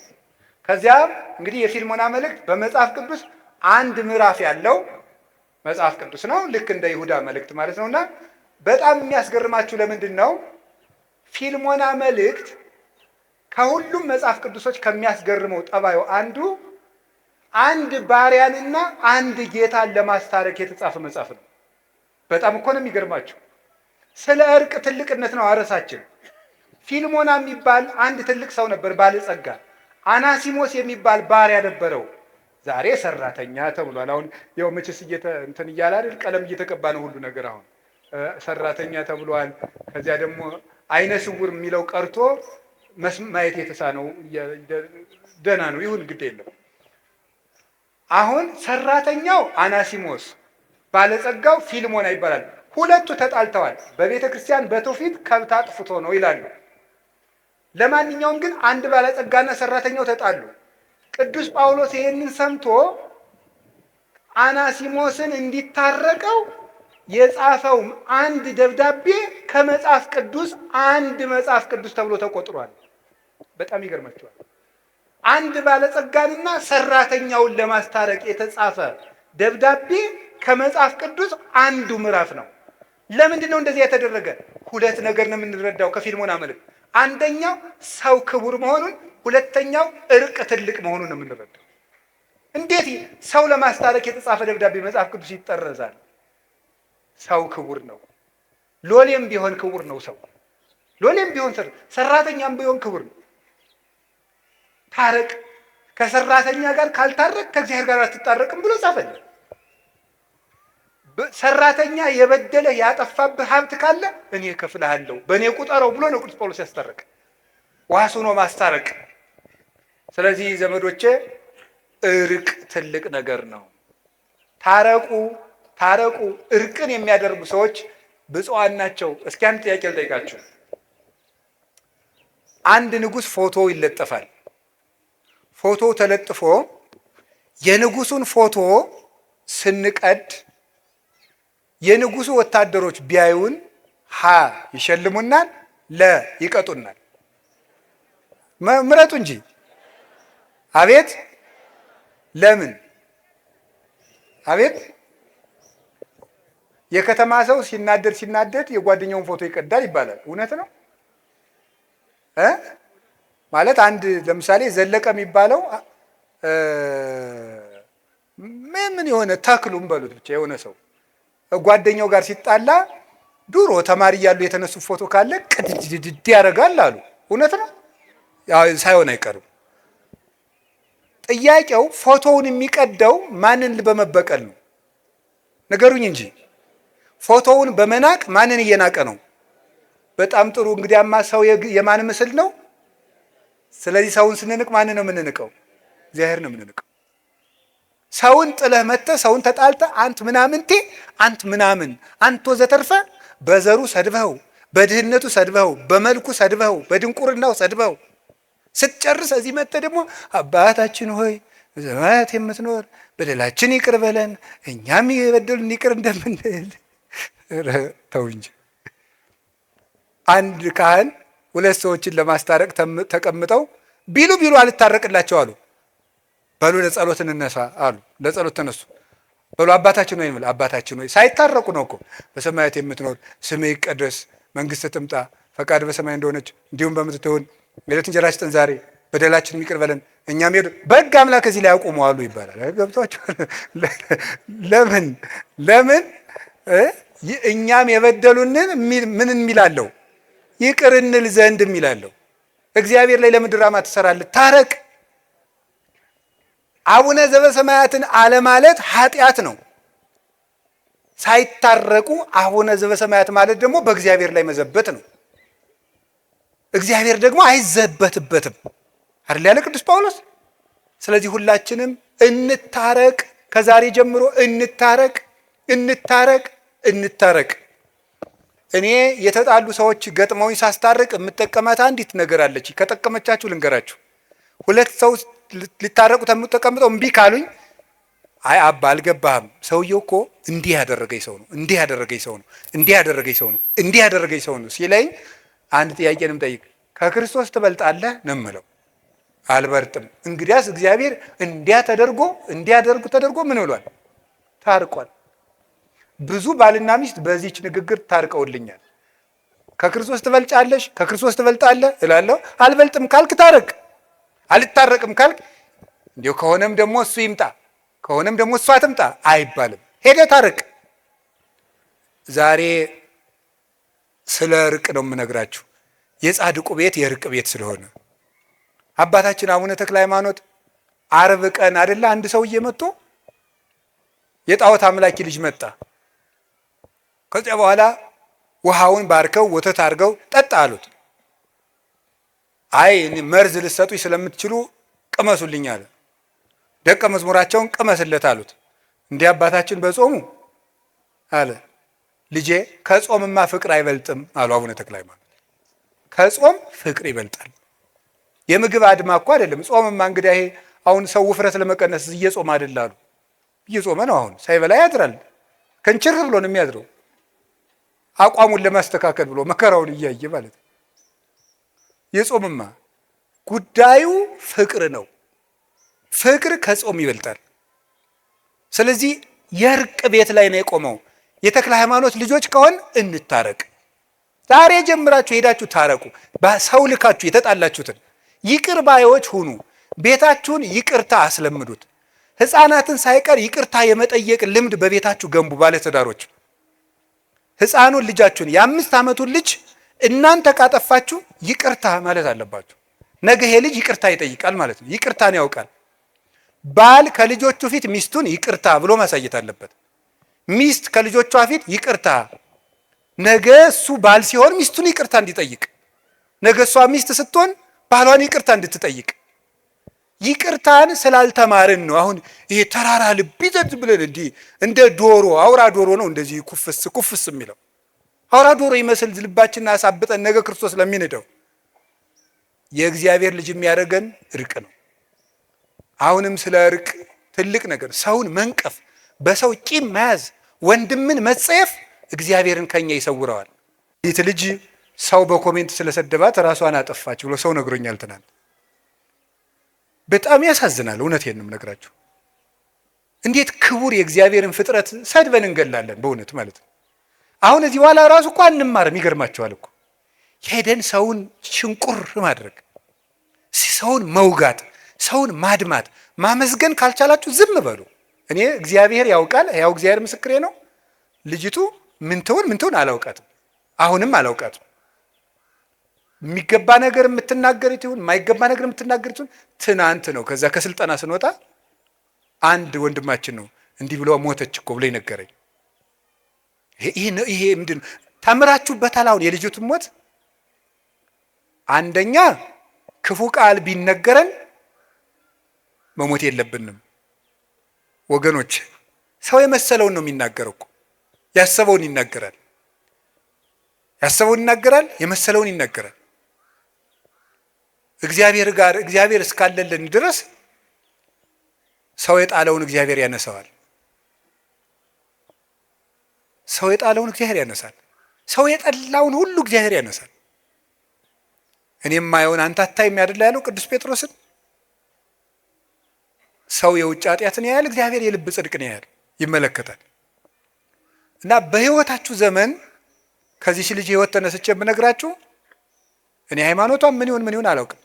A: ከዚያም እንግዲህ የፊልሞና መልእክት በመጽሐፍ ቅዱስ አንድ ምዕራፍ ያለው መጽሐፍ ቅዱስ ነው። ልክ እንደ ይሁዳ መልእክት ማለት ነውና በጣም የሚያስገርማችሁ ለምንድን ነው ፊልሞና መልእክት ከሁሉም መጽሐፍ ቅዱሶች ከሚያስገርመው ጠባዩ አንዱ አንድ ባሪያንና አንድ ጌታን ለማስታረቅ የተጻፈ መጽሐፍ ነው። በጣም እኮ ነው የሚገርማችሁ። ስለ እርቅ ትልቅነት ነው አርዕሳችን። ፊልሞና የሚባል አንድ ትልቅ ሰው ነበር፣ ባለጸጋ። አናሲሞስ የሚባል ባሪያ ነበረው። ዛሬ ሰራተኛ ተብሏል። አሁን ያው መቼስ እንትን እያለ አይደል፣ ቀለም እየተቀባ ነው ሁሉ ነገር። አሁን ሰራተኛ ተብሏል። ከዚያ ደግሞ አይነ ስውር የሚለው ቀርቶ ማየት የተሳነው ደህና ነው፣ ይሁን ግድ የለም። አሁን ሰራተኛው አናሲሞስ፣ ባለጸጋው ፊልሞና ይባላል። ሁለቱ ተጣልተዋል። በቤተ ክርስቲያን በትውፊት ከብት አጥፍቶ ነው ይላሉ። ለማንኛውም ግን አንድ ባለጸጋና ሰራተኛው ተጣሉ። ቅዱስ ጳውሎስ ይህንን ሰምቶ አናሲሞስን እንዲታረቀው የጻፈው አንድ ደብዳቤ ከመጽሐፍ ቅዱስ አንድ መጽሐፍ ቅዱስ ተብሎ ተቆጥሯል። በጣም ይገርማችኋል። አንድ ባለጸጋንና ሰራተኛውን ለማስታረቅ የተጻፈ ደብዳቤ ከመጽሐፍ ቅዱስ አንዱ ምዕራፍ ነው። ለምንድን ነው እንደዚህ የተደረገ? ሁለት ነገር ነው የምንረዳው ከፊልሞና መልእክት። አንደኛው ሰው ክቡር መሆኑን፣ ሁለተኛው እርቅ ትልቅ መሆኑን ነው የምንረዳው። እንዴት ሰው ለማስታረቅ የተጻፈ ደብዳቤ መጽሐፍ ቅዱስ ይጠረዛል? ሰው ክቡር ነው። ሎሌም ቢሆን ክቡር ነው። ሰው ሎሌም ቢሆን ሰራተኛም ቢሆን ክቡር ነው። ታረቅ፣ ከሰራተኛ ጋር ካልታረቅ ከእግዚአብሔር ጋር አትታረቅም ብሎ ጻፈልን። ሰራተኛ የበደለህ ያጠፋብህ ሀብት ካለ እኔ እከፍልሃለሁ በእኔ ቁጠረው ብሎ ነው ቅዱስ ጳውሎስ ያስታረቅ። ዋሱ ነው ማስታረቅ። ስለዚህ ዘመዶቼ እርቅ ትልቅ ነገር ነው። ታረቁ ታረቁ። እርቅን የሚያደርጉ ሰዎች ብፁዓን ናቸው። እስኪ አንድ ጥያቄ ልጠይቃችሁ። አንድ ንጉሥ ፎቶ ይለጠፋል። ፎቶ ተለጥፎ የንጉሱን ፎቶ ስንቀድ የንጉሱ ወታደሮች ቢያዩን ሀ ይሸልሙናል፣ ለ ይቀጡናል። ምረጡ እንጂ። አቤት ለምን? አቤት የከተማ ሰው ሲናደድ የጓደኛውን ፎቶ ይቀዳል ይባላል። እውነት ነው ማለት አንድ ለምሳሌ ዘለቀ የሚባለው ምን የሆነ ተክሉም በሉት ብቻ የሆነ ሰው ጓደኛው ጋር ሲጣላ ድሮ ተማሪ እያሉ የተነሱ ፎቶ ካለ ቅድድድ ያደርጋል አሉ። እውነት ነው ሳይሆን አይቀርም። ጥያቄው ፎቶውን የሚቀደው ማንን በመበቀል ነው? ነገሩኝ እንጂ ፎቶውን በመናቅ ማንን እየናቀ ነው? በጣም ጥሩ። እንግዲያማ ሰው የማን ምስል ነው? ስለዚህ ሰውን ስንንቅ ማንን ነው የምንንቀው? እግዚአብሔር ነው የምንንቀው። ሰውን ጥለህ መጥተህ ሰውን ተጣልተህ አንት ምናምንቴ አንት ምናምን አንተ ወዘተርፈ በዘሩ ሰድበው፣ በድህነቱ ሰድበው፣ በመልኩ ሰድበው፣ በድንቁርናው ሰድበው ስትጨርስ እዚህ መጥተህ ደግሞ አባታችን ሆይ በሰማያት የምትኖር በደላችን ይቅር በለን እኛም የበደሉን ይቅር እንደምንል። ተው እንጂ። አንድ ካህን ሁለት ሰዎችን ለማስታረቅ ተቀምጠው ቢሉ አልታረቅላቸው አሉ። በሉ ለጸሎት እንነሳ አሉ። ለጸሎት ተነሱ። በሉ አባታችን ሆይ እንበል። አባታችን ሆይ ሳይታረቁ ነው እኮ። በሰማያት የምትኖር ስምህ ይቀደስ፣ መንግስትህ ትምጣ፣ ፈቃድ በሰማይ እንደሆነች እንዲሁም በምድር ትሁን። የዕለት እንጀራችንን ስጠን ዛሬ፣ በደላችንን ይቅር በለን እኛም በሕግ አምላክ እዚህ ላይ አቁሙ አሉ ይባላል። ገብቷችኋል? ለምን እኛም የበደሉንን ምን የሚላለው ይቅር እንል ዘንድ የሚላለው። እግዚአብሔር ላይ ለምን ድራማ ትሰራለህ? ታረቅ። አቡነ ዘበሰማያትን አለማለት ኃጢአት ነው። ሳይታረቁ አቡነ ዘበሰማያት ማለት ደግሞ በእግዚአብሔር ላይ መዘበት ነው። እግዚአብሔር ደግሞ አይዘበትበትም አይደል ያለ ቅዱስ ጳውሎስ። ስለዚህ ሁላችንም እንታረቅ፣ ከዛሬ ጀምሮ እንታረቅ። እኔ የተጣሉ ሰዎች ገጥመውኝ ሳስታርቅ የምጠቀማት አንዲት ነገር አለች። ከጠቀመቻችሁ ልንገራችሁ። ሁለት ሰው ሊታረቁ ተቀምጠው እምቢ ካሉኝ አይ አባ አልገባህም፣ ሰውየው እኮ እንዲህ ያደረገኝ ሰው ነው፣ እንዲህ ያደረገኝ ሰው ነው፣ እንዲህ ያደረገኝ ሰው ነው፣ እንዲህ ያደረገኝ ሰው ነው ሲለኝ አንድ ጥያቄንም ጠይቅ። ከክርስቶስ ትበልጣለህ ነው የምለው። አልበልጥም። እንግዲያስ እግዚአብሔር እንዲያደርጉ ተደርጎ ምን ብሏል? ታርቋል። ብዙ ባልና ሚስት በዚህች ንግግር ታርቀውልኛል። ከክርስቶስ ትበልጫለሽ፣ ከክርስቶስ ትበልጣለህ እላለሁ። አልበልጥም ካልክ ታረቅ፣ አልታረቅም ካልክ እንዲሁ ከሆነም ደግሞ እሱ ይምጣ፣ ከሆነም ደግሞ እሷ ትምጣ አይባልም። ሄደ ታረቅ። ዛሬ ስለ እርቅ ነው የምነግራችሁ። የጻድቁ ቤት የእርቅ ቤት ስለሆነ አባታችን አቡነ ተክለ ሃይማኖት ዓርብ ቀን አይደለ አንድ ሰውዬ መጥቶ የጣዖት አምላኪ ልጅ መጣ። ከዚያ በኋላ ውሃውን ባርከው ወተት አድርገው ጠጣ አሉት። አይ መርዝ ልትሰጡኝ ስለምትችሉ ቅመሱልኝ አለ። ደቀ መዝሙራቸውን ቅመስለት አሉት። እንዲህ አባታችን በጾሙ አለ። ልጄ ከጾምማ ፍቅር አይበልጥም አሉ አቡነ ተክለ ሃይማኖት። ከጾም ፍቅር ይበልጣል። የምግብ አድማ እኮ አይደለም። ጾምማ እንግዲህ ይሄ አሁን ሰው ውፍረት ለመቀነስ እየጾም አይደል አሉ። እየጾመ ነው አሁን። ሳይበላ ያድራል። ከንችር ብሎ ነው የሚያድረው። አቋሙን ለማስተካከል ብሎ መከራውን እያየ ማለት ነው። የጾምማ ጉዳዩ ፍቅር ነው። ፍቅር ከጾም ይበልጣል። ስለዚህ የእርቅ ቤት ላይ ነው የቆመው። የተክለ ሃይማኖት ልጆች ከሆን እንታረቅ። ዛሬ ጀምራችሁ ሄዳችሁ ታረቁ። ሰው ልካችሁ የተጣላችሁትን ይቅር ባዮች ሁኑ። ቤታችሁን ይቅርታ አስለምዱት። ሕፃናትን ሳይቀር ይቅርታ የመጠየቅ ልምድ በቤታችሁ ገንቡ። ባለትዳሮች ሕፃኑን ልጃችሁን የ5 ዓመቱን ልጅ እናንተ ካጠፋችሁ ይቅርታ ማለት አለባችሁ። ነገ ይሄ ልጅ ይቅርታ ይጠይቃል ማለት ነው። ይቅርታን ያውቃል። ባል ከልጆቹ ፊት ሚስቱን ይቅርታ ብሎ ማሳየት አለበት። ሚስት ከልጆቿ ፊት ይቅርታ፣ ነገ እሱ ባል ሲሆን ሚስቱን ይቅርታ እንዲጠይቅ፣ ነገ እሷ ሚስት ስትሆን ባሏን ይቅርታ እንድትጠይቅ። ይቅርታን ስላልተማርን ነው። አሁን ይሄ ተራራ ልብ ይዘድ ብለን እንዲህ እንደ ዶሮ አውራ ዶሮ ነው እንደዚህ ኩፍስ ኩፍስ የሚለው አውራ ዶሮ ይመስል ልባችንን አሳብጠን ነገ ክርስቶስ ለሚንደው። የእግዚአብሔር ልጅ የሚያደርገን እርቅ ነው። አሁንም ስለ እርቅ ትልቅ ነገር፣ ሰውን መንቀፍ፣ በሰው ቂም መያዝ፣ ወንድምን መጸየፍ እግዚአብሔርን ከኛ ይሰውረዋል። ይህ ልጅ ሰው በኮሜንት ስለሰደባት ራሷን አጠፋች ብሎ ሰው ነግሮኛል ትናንት። በጣም ያሳዝናል። እውነቴን ነው የምነግራችሁ። እንዴት ክቡር የእግዚአብሔርን ፍጥረት ሰድበን እንገላለን በእውነት ማለት ነው። አሁን እዚህ በኋላ ራሱ እኮ አንማርም። ይገርማቸዋል እኮ ሄደን ሰውን ሽንቁር ማድረግ፣ ሰውን መውጋት፣ ሰውን ማድማት፣ ማመስገን ካልቻላችሁ ዝም በሉ። እኔ እግዚአብሔር ያውቃል፣ ያው እግዚአብሔር ምስክሬ ነው። ልጅቱ ምን ትሆን አላውቃትም፣ አሁንም አላውቃትም። የሚገባ ነገር የምትናገሩት ይሁን የማይገባ ነገር የምትናገሩት ይሁን። ትናንት ነው ከዛ ከስልጠና ስንወጣ አንድ ወንድማችን ነው እንዲህ ብሎ ሞተች እኮ ብሎ ነገረኝ። ይሄ ምንድን ተምራችሁበታል? አሁን የልጅቱን ሞት አንደኛ ክፉ ቃል ቢነገረን መሞት የለብንም ወገኖች። ሰው የመሰለውን ነው የሚናገረው እኮ። ያሰበውን ይናገራል፣ የመሰለውን ይናገራል። እግዚአብሔር እስካለልን ድረስ ሰው የጣለውን እግዚአብሔር ያነሳዋል። ሰው የጣለውን እግዚአብሔር ያነሳል። ሰው የጠላውን ሁሉ እግዚአብሔር ያነሳል። እኔም ማየውን አንተ አታይም አይደል ያለው ቅዱስ ጴጥሮስን። ሰው የውጭ ኃጢአትን ያያል፣ እግዚአብሔር የልብ ጽድቅን ያያል፣ ይመለከታል። እና በህይወታችሁ ዘመን ከዚህ ልጅ ህይወት ተነስቼ የምነግራችሁ እኔ ሃይማኖቷን ምን ይሁን አላውቅም።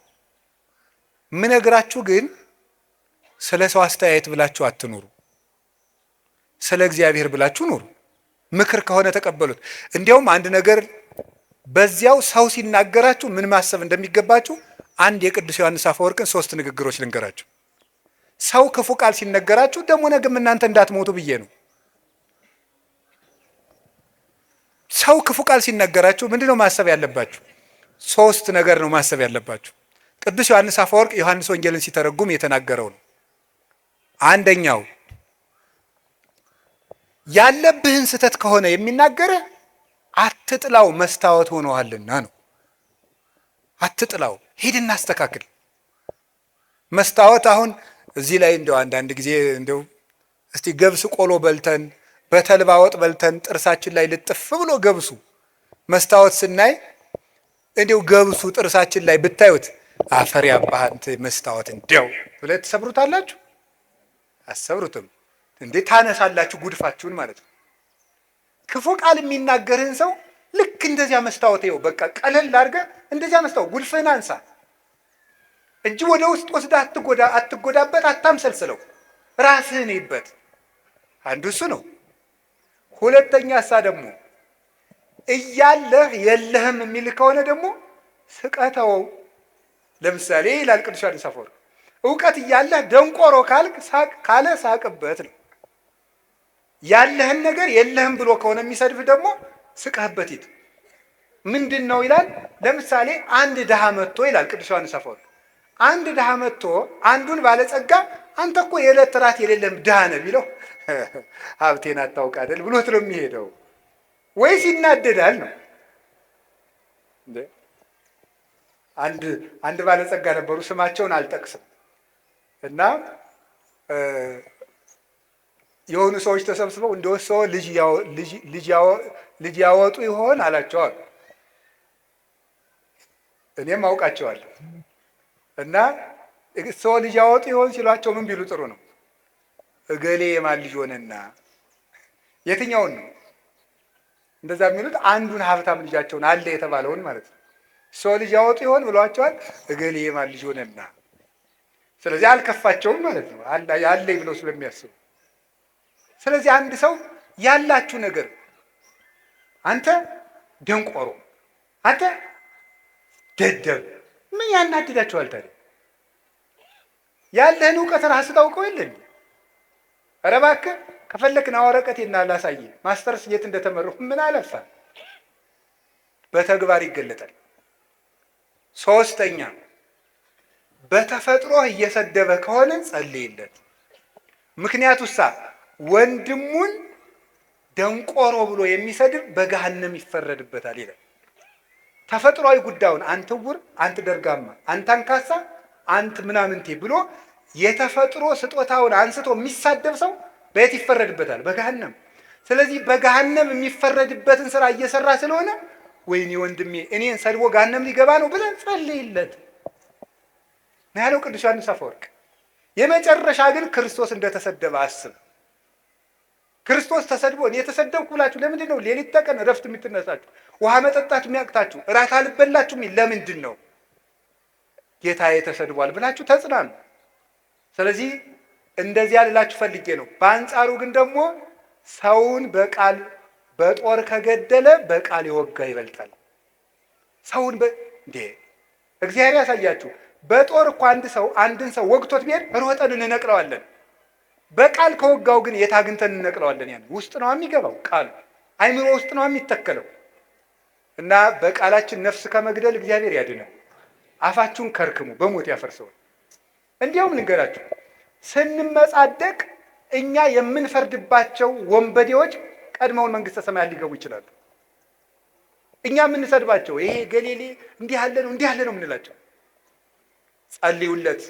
A: የምነግራችሁ ግን ስለ ሰው አስተያየት ብላችሁ አትኑሩ፣ ስለ እግዚአብሔር ብላችሁ ኑሩ። ምክር ከሆነ ተቀበሉት። እንዲያውም አንድ ነገር በዚያው ሰው ሲናገራችሁ ምን ማሰብ እንደሚገባችሁ አንድ የቅዱስ ዮሐንስ አፈወርቅን 3 ንግግሮች ልንገራችሁ። ሰው ክፉ ቃል ሲነገራችሁ ደግሞ ነገም እናንተ እንዳትሞቱ ብዬ ነው። ሰው ክፉ ቃል ሲነገራችሁ ምንድነው ማሰብ ያለባችሁ? 3 ነገር ነው ማሰብ ያለባችሁ። ቅዱስ ዮሐንስ አፈወርቅ ዮሐንስ ወንጌልን ሲተረጉም የተናገረው ነው። አንደኛው ያለብህን ስህተት ከሆነ የሚናገርህ አትጥላው፣ መስታወት ሆነዋልና ነው። አትጥላው፣ ሂድና አስተካክል። መስታወት አሁን እዚህ ላይ እንደው አንዳንድ ጊዜ እንደው እስቲ ገብስ ቆሎ በልተን በተልባ ወጥ በልተን ጥርሳችን ላይ ልጥፍ ብሎ ገብሱ መስታወት ስናይ እንደው ገብሱ ጥርሳችን ላይ ብታዩት አፈር ያባህ አንተ መስታወት እንደው ብለህ ትሰብሩታላችሁ? አሰብሩትም እንዴ? ታነሳላችሁ ጉድፋችሁን ማለት ነው። ክፉ ቃል የሚናገርህን ሰው ልክ እንደዚያ መስታወት ይኸው በቃ ቀለል አድርገህ እንደዚያ መስታወት ጉድፍህን አንሳ እንጂ ወደ ውስጥ ወስደህ አትጎዳበት፣ አታምሰልስለው፣ ራስህን ይበት። አንዱ እሱ ነው። ሁለተኛ እሳ ደግሞ እያለህ የለህም የሚል ከሆነ ደግሞ ስቀተወው። ለምሳሌ ይላል ቅዱስ ዮሐንስ አፈወርቅ እውቀት እያለህ ደንቆሮ ካልክ ካለ ሳቅበት ነው። ያለህን ነገር የለህም ብሎ ከሆነ የሚሰድብህ ደግሞ ስቀህበት ሂድ። ምንድን ነው ይላል? ለምሳሌ አንድ ድሃ መጥቶ ይላል ቅዱስ ዮሐንስ አፈወርቅ አንድ ድሃ መጥቶ አንዱን ባለጸጋ አንተ እኮ የዕለት ራት የሌለም ድሃ ነህ ቢለው ሀብቴን አታውቅ አይደል ብሎት ነው የሚሄደው ወይስ ይናደዳል ነው? አንድ ባለጸጋ ነበሩ፣ ስማቸውን አልጠቅስም እና የሆኑ ሰዎች ተሰብስበው እንደወሰው ልጅ ያወጡ ይሆን አላቸዋል። እኔም አውቃቸዋለሁ። እና ሰው ልጅ ያወጡ ይሆን ሲሏቸው ምን ቢሉ ጥሩ ነው? እገሌ የማን ልጅ ሆነና? የትኛውን ነው እንደዛ የሚሉት? አንዱን ሀብታም ልጃቸውን አለ የተባለውን ማለት ነው። ሰው ልጅ ያወጡ ይሆን ብሏቸዋል። እገሌ የማን ልጅ ሆነና። ስለዚህ አልከፋቸውም ማለት ነው አለኝ ብለው ስለሚያስቡ። ስለዚህ አንድ ሰው ያላችሁ ነገር አንተ ደንቆሮ፣ አንተ ደደብ ምን ያናድዳችኋል ታዲያ? ያለህን እውቀት ራስህ ታውቀው የለን? ኧረ እባክህ ከፈለክና ወረቀቴና ላሳይህ ማስተርስ የት እንደተመረኩ ምን አለፋ፣ በተግባር ይገለጣል። ሶስተኛ በተፈጥሮ እየሰደበ ከሆነ ጸልይለት። ምክንያቱሳ ወንድሙን ደንቆሮ ብሎ የሚሰድብ በገሃነም ይፈረድበታል ይላል። ተፈጥሯዊ ጉዳዩን አንተ ዕውር፣ አንተ ደርጋማ፣ አንተ አንካሳ፣ አንተ ምናምንቴ ብሎ የተፈጥሮ ስጦታውን አንስቶ የሚሳደብ ሰው በየት ይፈረድበታል? በገሃነም። ስለዚህ በገሃነም የሚፈረድበትን ስራ እየሰራ ስለሆነ ወይኔ ወንድሜ እኔን ሰድቦ ገሃነም ሊገባ ነው ብለን ጸልይለት ነው ያለው ቅዱስ ዮሐንስ አፈወርቅ። የመጨረሻ ግን ክርስቶስ እንደተሰደበ አስብ። ክርስቶስ ተሰድቦ እኔ የተሰደብኩ ብላችሁ ለምንድን ነው ሌሊት ተቀን እረፍት የምትነሳችሁ? ውሃ መጠጣት የሚያቅታችሁ? እራት አልበላችሁም? ለምንድን ነው? ጌታዬ ተሰድቧል ብላችሁ ተጽናኑ። ስለዚህ እንደዚያ ልላችሁ ፈልጌ ነው። በአንጻሩ ግን ደግሞ ሰውን በቃል በጦር ከገደለ በቃል የወጋ ይበልጣል። ሰውን እንዴ እግዚአብሔር ያሳያችሁ። በጦር እኮ አንድን ሰው ወግቶት ቢሄድ ሮጠን እንነቅለዋለን። በቃል ከወጋው ግን የት አግኝተን እንነቅለዋለን? ያን ውስጥ ነው የሚገባው፣ ቃሉ አይምሮ ውስጥ ነው የሚተከለው። እና በቃላችን ነፍስ ከመግደል እግዚአብሔር ያድነው። አፋችሁን ከርክሙ በሞት ያፈርሰዋል። እንዲያውም ልንገራችሁ፣ ስንመጻደቅ እኛ የምንፈርድባቸው ወንበዴዎች ቀድመውን መንግስተ ሰማያት ሊገቡ ይችላሉ። እኛ የምንሰድባቸው ይሄ ገሌሌ እንዲህ ያለ ነው እንዲህ ያለ ነው የምንላቸው። ጸልዩለት።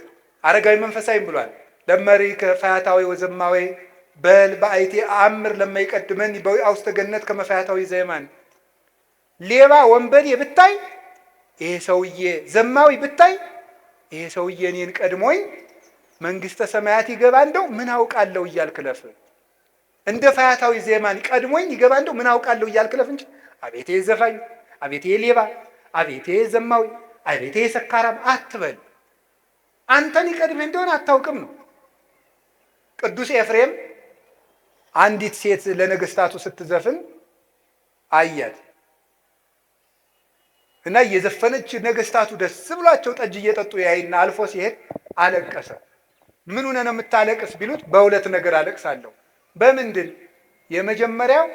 A: አረጋዊ መንፈሳዊም ብሏል ለመሪከ ፈያታዊ ወዘማዊ በል በአይቴ አምር ለማይቀድመን በውስተ ገነት ከመፈያታዊ ዘየማን። ሌባ ወንበዴ ብታይ ይሄ ሰውዬ፣ ዘማዊ ብታይ ይሄ ሰውዬ እኔን ቀድሞኝ መንግስተ ሰማያት ይገባ እንደው ምን አውቃለሁ እያልክ ለፍ። እንደ ፈያታዊ ዘየማን ቀድሞኝ ይገባ እንደው ምን አውቃለሁ እያልክ ለፍ እንጂ አቤቴ ዘፋኝ፣ አቤቴ ሌባ፣ አቤቴ ዘማዊ፣ አቤቴ ሰካራም አትበል። አንተን ይቀድምህ እንደሆነ አታውቅም ነው። ቅዱስ ኤፍሬም አንዲት ሴት ለነገስታቱ ስትዘፍን አያት እና እየዘፈነች ነገስታቱ ደስ ብሏቸው ጠጅ እየጠጡ ያይና አልፎ ሲሄድ አለቀሰ። ምን ሆነ ነው የምታለቅስ ቢሉት በሁለት ነገር አለቅሳለሁ። በምንድን? የመጀመሪያው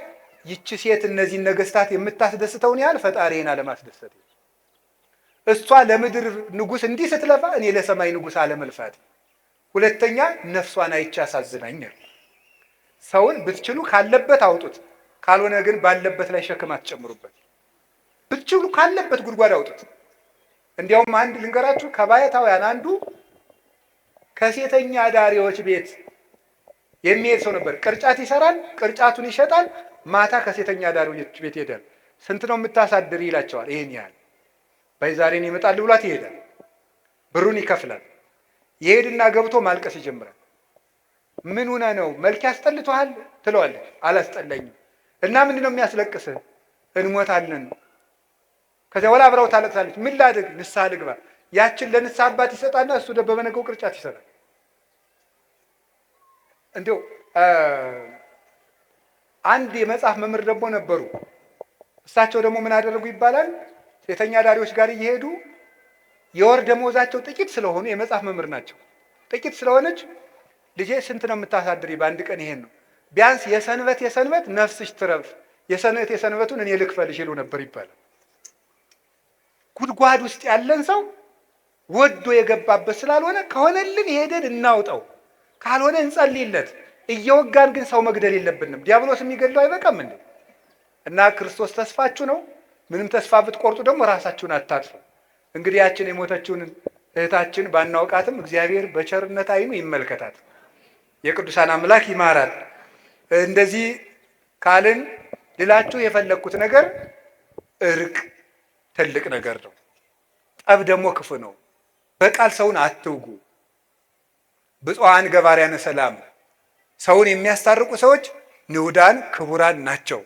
A: ይቺ ሴት እነዚህን ነገስታት የምታስደስተውን ያህል ፈጣሪን አለማስደሰት፣ እሷ ለምድር ንጉስ እንዲህ ስትለፋ እኔ ለሰማይ ንጉስ አለመልፋት። ሁለተኛ ነፍሷን አይቼ አሳዝናኛል። ሰውን ብትችሉ ካለበት አውጡት፣ ካልሆነ ግን ባለበት ላይ ሸክም አትጨምሩበት። ብትችሉ ካለበት ጉድጓድ አውጡት። እንዲያውም አንድ ልንገራችሁ፣ ከባሕታውያን አንዱ ከሴተኛ አዳሪዎች ቤት የሚሄድ ሰው ነበር። ቅርጫት ይሰራል፣ ቅርጫቱን ይሸጣል። ማታ ከሴተኛ አዳሪዎች ቤት ይሄዳል። ስንት ነው የምታሳድር ይላቸዋል። ይሄን ያህል በዛሬን ይመጣል ብሏት ይሄዳል። ብሩን ይከፍላል። ይሄድና ገብቶ ማልቀስ ይጀምራል። ምን ሆነ ነው? መልክ ያስጠልቶሃል ትለዋለች። አላስጠላኝም። እና ምንድን ነው የሚያስለቅስህ? እንሞታለን። ከዚያ በኋላ አብራው ታለቅሳለች። ምን ላድርግ? ንስሐ ልግባ። ያችን ለንስሐ አባት ይሰጣና እሱ በበነገው ቅርጫት ይሰጣል። እንዲሁ አንድ የመጽሐፍ መምህር ደግሞ ነበሩ። እሳቸው ደግሞ ምን አደረጉ ይባላል? ሴተኛ ዳሪዎች ጋር እየሄዱ የወር ደመወዛቸው ጥቂት ስለሆኑ የመጽሐፍ መምህር ናቸው። ጥቂት ስለሆነች ልጄ ስንት ነው የምታሳድሪ? በአንድ ቀን ይሄን ነው። ቢያንስ የሰንበት ነፍስሽ ትረፍ፣ የሰንበቱን እኔ ልክፈልሽ ይሉ ነበር ይባላል። ጉድጓድ ውስጥ ያለን ሰው ወዶ የገባበት ስላልሆነ ከሆነልን ሄደን እናውጣው፣ ካልሆነ እንጸልይለት። እየወጋን ግን ሰው መግደል የለብንም። ዲያብሎስ የሚገድለው አይበቃም እንዴ? እና ክርስቶስ ተስፋችሁ ነው። ምንም ተስፋ ብትቆርጡ ደግሞ ራሳችሁን አታጥፉ። እንግዲህ ያችን የሞተችውን እህታችን ባናውቃትም እግዚአብሔር በቸርነት ዓይኑ ይመልከታት። የቅዱሳን አምላክ ይማራል። እንደዚህ ካልን ልላችሁ የፈለግኩት ነገር እርቅ ትልቅ ነገር ነው። ጠብ ደግሞ ክፉ ነው። በቃል ሰውን አትውጉ። ብፁዓን ገባርያነ ሰላም፣ ሰውን የሚያስታርቁ ሰዎች ንዑዳን ክቡራን ናቸው።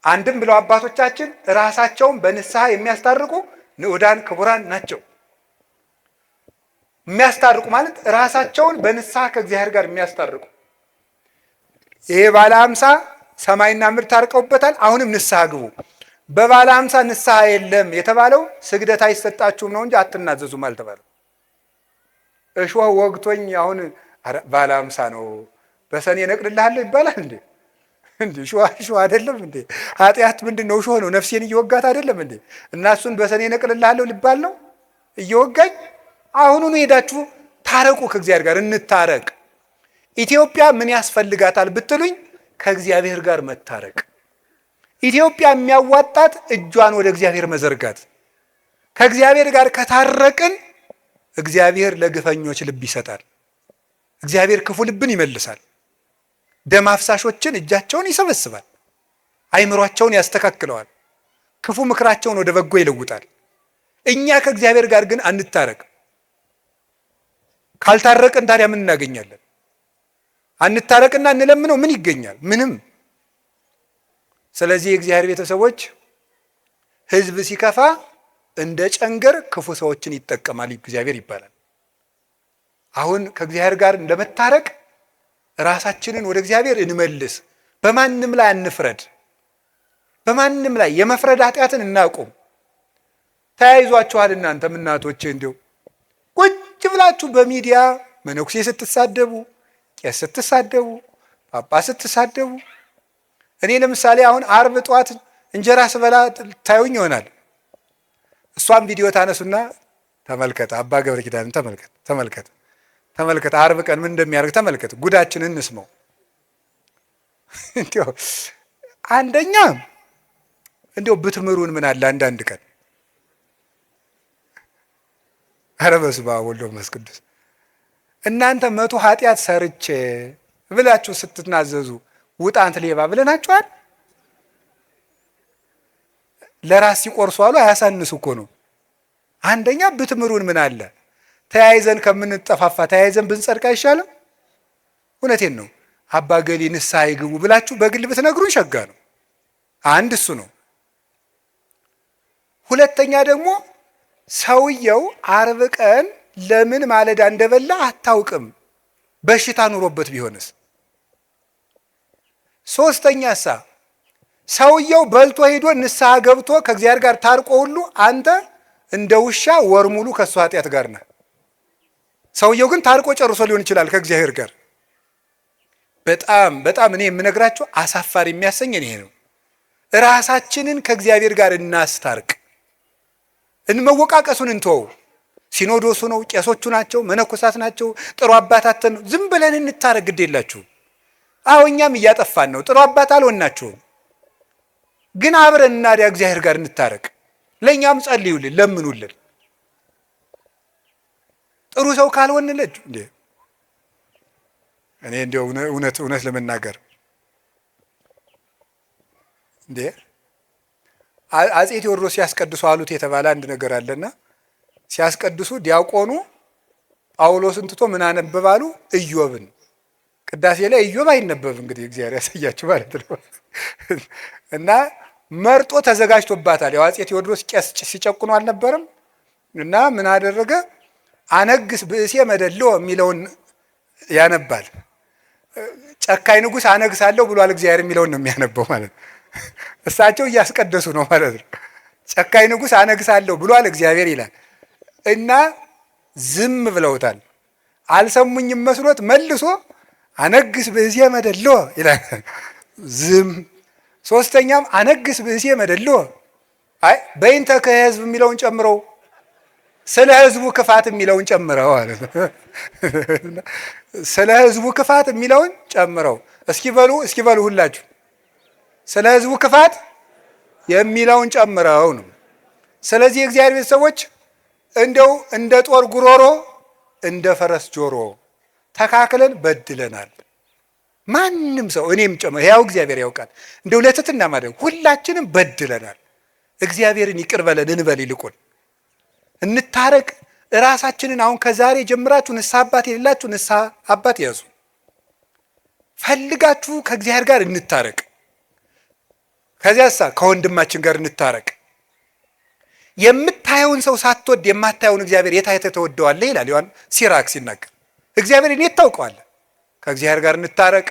A: አንድም ብለው አባቶቻችን ራሳቸውን በንስሐ የሚያስታርቁ ንዑዳን ክቡራን ናቸው። የሚያስታርቁ ማለት ራሳቸውን በንስሐ ከእግዚአብሔር ጋር የሚያስታርቁ። ይሄ ባለ 50 ሰማይና ምድር ታርቀውበታል። አሁንም ንስሐ ግቡ። በባለ 50 ንስሐ የለም የተባለው ስግደት አይሰጣችሁም ነው እንጂ አትናዘዙም አልተባለም። እሾህ ወግቶኝ አሁን ባለ 50 ነው በሰኔ እነቅልልሃለሁ ይባላል እንዴ? እንዴ እሾህ አይደለም እንዴ? ኃጢአት ምንድን ነው? እሾህ ነው። ነፍሴን እየወጋት አይደለም እንዴ? እና እሱን በሰኔ እነቅልልሃለሁ ሊባል ነው እየወጋኝ? አሁኑኑ ሄዳችሁ ታረቁ፣ ከእግዚአብሔር ጋር እንታረቅ። ኢትዮጵያ ምን ያስፈልጋታል ብትሉኝ፣ ከእግዚአብሔር ጋር መታረቅ። ኢትዮጵያ የሚያዋጣት እጇን ወደ እግዚአብሔር መዘርጋት። ከእግዚአብሔር ጋር ከታረቅን እግዚአብሔር ለግፈኞች ልብ ይሰጣል። እግዚአብሔር ክፉ ልብን ይመልሳል። ደም አፍሳሾችን እጃቸውን ይሰበስባል። አይምሯቸውን ያስተካክለዋል። ክፉ ምክራቸውን ወደ በጎ ይለውጣል። እኛ ከእግዚአብሔር ጋር ግን አንታረቅ። ካልታረቅን ታዲያ ምን እናገኛለን? አንታረቅና እንለምነው ምን ይገኛል? ምንም። ስለዚህ የእግዚአብሔር ቤተሰቦች ሕዝብ ሲከፋ እንደ ጨንገር ክፉ ሰዎችን ይጠቀማል እግዚአብሔር ይባላል። አሁን ከእግዚአብሔር ጋር እንደመታረቅ ራሳችንን ወደ እግዚአብሔር እንመልስ። በማንም ላይ አንፍረድ። በማንም ላይ የመፍረድ ኃጢአትን እናቁም። ተያይዟችኋል እናንተም እናቶቼ፣ እንዲሁ ቁጭ ብላችሁ በሚዲያ መነኩሴ ስትሳደቡ፣ ቄስ ስትሳደቡ፣ ጳጳስ ስትሳደቡ። እኔ ለምሳሌ አሁን ዓርብ ጠዋት እንጀራ ስበላ ታዩኝ ይሆናል። እሷም ቪዲዮ ታነሱና ተመልከት፣ አባ ገብረ ኪዳንን ተመልከት፣ ዓርብ ቀን ምን እንደሚያደርግ ተመልከት፣ ጉዳችንን እንስማው። እንዲያው አንደኛ እንዲያው ብትምሩን ምን አለ አንዳንድ ቀን። ኧረ በስመ አብ ወወልድ ወመንፈስ ቅዱስ። እናንተ 100 ኃጢአት ሰርቼ ብላችሁ ስትናዘዙ ውጣ አንተ ሌባ ብለናችኋል? ለራስ ሲቆርሱ አሉ አያሳንሱ እኮ ነው። አንደኛ ብትምሩን ምን አለ። ተያይዘን ከምንጠፋፋ ተያይዘን ብንጸድቅ አይሻልም? እውነቴን ነው። አባ ገሌ ንስሐ ይግቡ ብላችሁ በግል ብትነግሩን ሸጋ ነው። አንድ እሱ ነው። ሁለተኛ ደግሞ ሰውየው ዓርብ ቀን ለምን ማለዳ እንደበላ አታውቅም። በሽታ ኑሮበት ቢሆንስ? ሶስተኛሳ ሰውየው በልቶ ሄዶ ንስሐ ገብቶ ከእግዚአብሔር ጋር ታርቆ ሁሉ አንተ እንደ ውሻ ወር ሙሉ ከእሱ ኃጢአት ጋር ነህ። ሰውየው ግን ታርቆ ጨርሶ ሊሆን ይችላል ከእግዚአብሔር ጋር። በጣም እኔ የምነግራቸው አሳፋሪ የሚያሰኘን ይሄ ነው። ራሳችንን ከእግዚአብሔር ጋር እናስታርቅ። እንመወቃቀሱን እንተወው። ሲኖዶሱ ነው፣ ቄሶቹ ናቸው፣ መነኮሳት ናቸው፣ ጥሩ አባታትን ነው። ዝም ብለን እንታረቅ። ግድ የላችሁም። አዎ እኛም እያጠፋን ነው። ጥሩ አባት አልሆናችሁም። ግን አብረን እናዲያ እግዚአብሔር ጋር እንታረቅ። ለእኛም ጸልዩልን፣ ለምኑልን። ጥሩ ሰው ካልሆንለች እንዴ እኔ እንዲያው እውነት ለመናገር እንዴ አፄ ቴዎድሮስ ያስቀድሱ አሉት የተባለ አንድ ነገር አለና ሲያስቀድሱ ዲያቆኑ ጳውሎስን ትቶ ምን አነበባሉ? ኢዮብን። ቅዳሴ ላይ ኢዮብ አይነበብ እንግዲህ እግዚአብሔር ያሳያችሁ ማለት ነው። እና መርጦ ተዘጋጅቶባታል። ያው አፄ ቴዎድሮስ ቄስ ሲጨቁኑ አልነበረም? እና ምን አደረገ? አነግስ ብእሴ መደልዎ የሚለውን ያነባል። ጨካኝ ንጉሥ አነግሳለሁ ብሏል እግዚአብሔር የሚለውን ነው የሚያነበው ማለት ነው። እሳቸው እያስቀደሱ ነው ማለት ነው። ጨካኝ ንጉሥ አነግሳለሁ ብሏል እግዚአብሔር ይላል እና ዝም ብለውታል። አልሰሙኝም መስሎት መልሶ አነግስ ብእሴ መደልዎ ይላል። ዝም። ሶስተኛም አነግስ ብእሴ መደልዎ አይ በይንተ ከህዝብ የሚለውን ጨምረው ስለ ህዝቡ ክፋት የሚለውን ጨምረው ማለት ነው። ስለ ህዝቡ ክፋት የሚለውን ጨምረው እስኪ በሉ ሁላችሁ ስለ ህዝቡ ክፋት የሚለውን ጨምረው ነው። ስለዚህ የእግዚአብሔር ቤተሰቦች እንደው እንደ ጦር ጉሮሮ እንደ ፈረስ ጆሮ ተካክለን በድለናል። ማንም ሰው እኔም ጨምሮ ያው እግዚአብሔር ያውቃል። እንደው ለትትና ማለት ሁላችንም በድለናል። እግዚአብሔርን ይቅር በለን እንበል። ይልቁን እንታረቅ። እራሳችንን አሁን ከዛሬ ጀምራችሁ ንስሐ አባት የሌላችሁ ንስሐ አባት ያዙ። ፈልጋችሁ ከእግዚአብሔር ጋር እንታረቅ። ከዚያሳ ከወንድማችን ጋር እንታረቅ። የምታየውን ሰው ሳትወድ የማታየውን እግዚአብሔር የት አይተህ ተወደዋለህ ይላል ዮሐንስ ሲራክ ሲናገር። እግዚአብሔርን የት ታውቀዋለህ? ከእግዚአብሔር ጋር እንታረቅ፣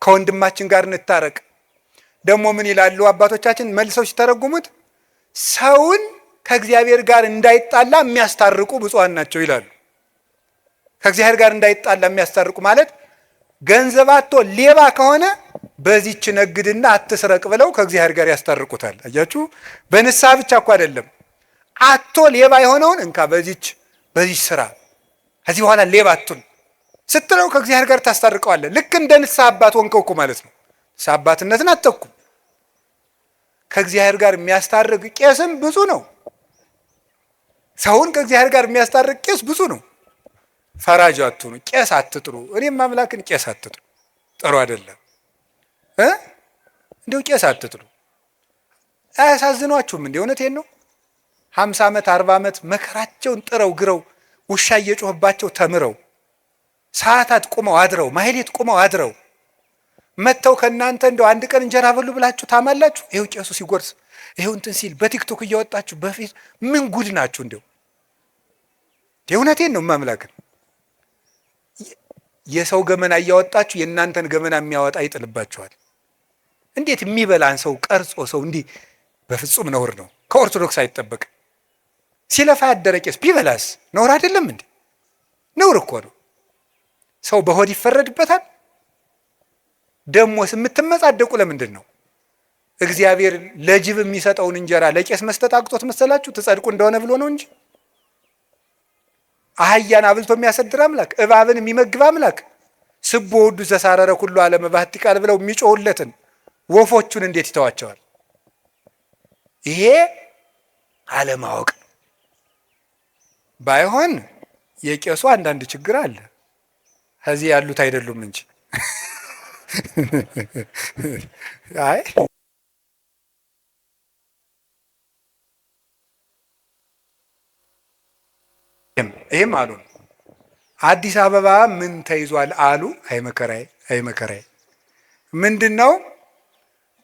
A: ከወንድማችን ጋር እንታረቅ። ደግሞ ምን ይላሉ አባቶቻችን መልሰው ሲተረጉሙት? ሰውን ከእግዚአብሔር ጋር እንዳይጣላ የሚያስታርቁ ብፁዓን ናቸው ይላሉ። ከእግዚአብሔር ጋር እንዳይጣላ የሚያስታርቁ ማለት ገንዘብ አጥቶ ሌባ ከሆነ በዚች ነግድና አትስረቅ ብለው ከእግዚአብሔር ጋር ያስታርቁታል። አያችሁ፣ በንስሐ ብቻ እኮ አይደለም። አጥቶ ሌባ የሆነውን እንካ በዚች ስራ ከዚህ በኋላ ሌባ አትሁን ስትለው ከእግዚአብሔር ጋር ታስታርቀዋለህ። ልክ እንደ ንስሐ አባት ወንከው እኮ ማለት ነው። ንስሐ አባትነትን አትተኩም። ከእግዚአብሔር ጋር የሚያስታርቅ ቄስም ብዙ ነው። ሰውን ከእግዚአብሔር ጋር የሚያስታርቅ ቄስ ብዙ ነው። ፈራጅ አትሁኑ፣ ቄስ አትጥሩ። እኔም አምላክን ቄስ አትጥሩ፣ ጥሩ አይደለም። እንዲሁ ቄስ አትጥሩ። አያሳዝኗችሁም? እንደ እውነቴን ነው። 50 ዓመት 40 ዓመት መከራቸውን ጥረው ግረው ውሻ እየጮህባቸው ተምረው ሰዓታት ቁመው አድረው ማህሌት ቁመው አድረው መጥተው ከእናንተ እንደው አንድ ቀን እንጀራ በሉ ብላችሁ ታማላችሁ። ይኸው ቄሱ ሲጎርስ ይኸው እንትን ሲል በቲክቶክ እያወጣችሁ በፊት ምን ጉድ ናችሁ? እንደው የእውነቴን ነው ማምላክን የሰው ገመና እያወጣችሁ የእናንተን ገመና የሚያወጣ ይጥልባችኋል። እንዴት የሚበላን ሰው ቀርጾ ሰው እንዲህ በፍጹም ነውር ነው። ከኦርቶዶክስ አይጠበቅም። ሲለፋ ያደረ ቄስ ቢበላስ ነውር አይደለም እንዴ? ነውር እኮ ነው። ሰው በሆድ ይፈረድበታል። ደሞስ የምትመጻደቁ ለምንድን ነው? እግዚአብሔር ለጅብ የሚሰጠውን እንጀራ ለቄስ መስጠት አቅቶት መሰላችሁ? ትጸድቁ እንደሆነ ብሎ ነው እንጂ አህያን አብልቶ የሚያሰድር አምላክ፣ እባብን የሚመግብ አምላክ፣ ስቦ ውዱ ዘሳረረ ኩሉ ዓለም ባህቲ ቃል ብለው የሚጮሁለትን ወፎቹን እንዴት ይተዋቸዋል? ይሄ አለማወቅ ባይሆን የቄሱ አንዳንድ ችግር አለ፣ ከዚህ ያሉት አይደሉም እንጂ አይ ይሄም አሉ አዲስ አበባ ምን ተይዟል አሉ። አይመከራይ አይመከራይ ምንድነው?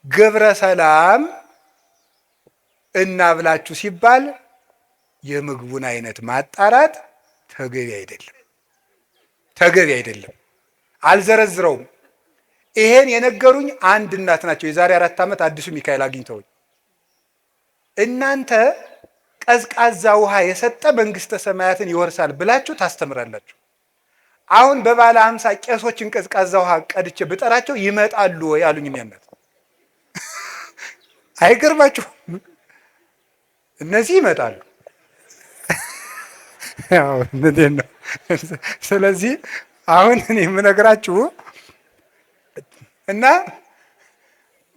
A: ግብረ ሰላም እናብላችሁ ሲባል የምግቡን አይነት ማጣራት ተገቢ አይደለም፣ ተገቢ አይደለም። አልዘረዝረውም። ይሄን የነገሩኝ አንድ እናት ናቸው። የዛሬ 4 ዓመት አዲሱ ሚካኤል አግኝተውኝ እናንተ ቀዝቃዛ ውሃ የሰጠ መንግስተ ሰማያትን ይወርሳል ብላችሁ ታስተምራላችሁ። አሁን በባለ 50 ቄሶችን ቀዝቃዛ ውሃ ቀድቼ ብጠራቸው ይመጣሉ ወይ አሉኝ። እናት አይገርማችሁ? እነዚህ ይመጣሉ። ያው እንዴት ነው? ስለዚህ አሁን እኔ የምነግራችሁ እና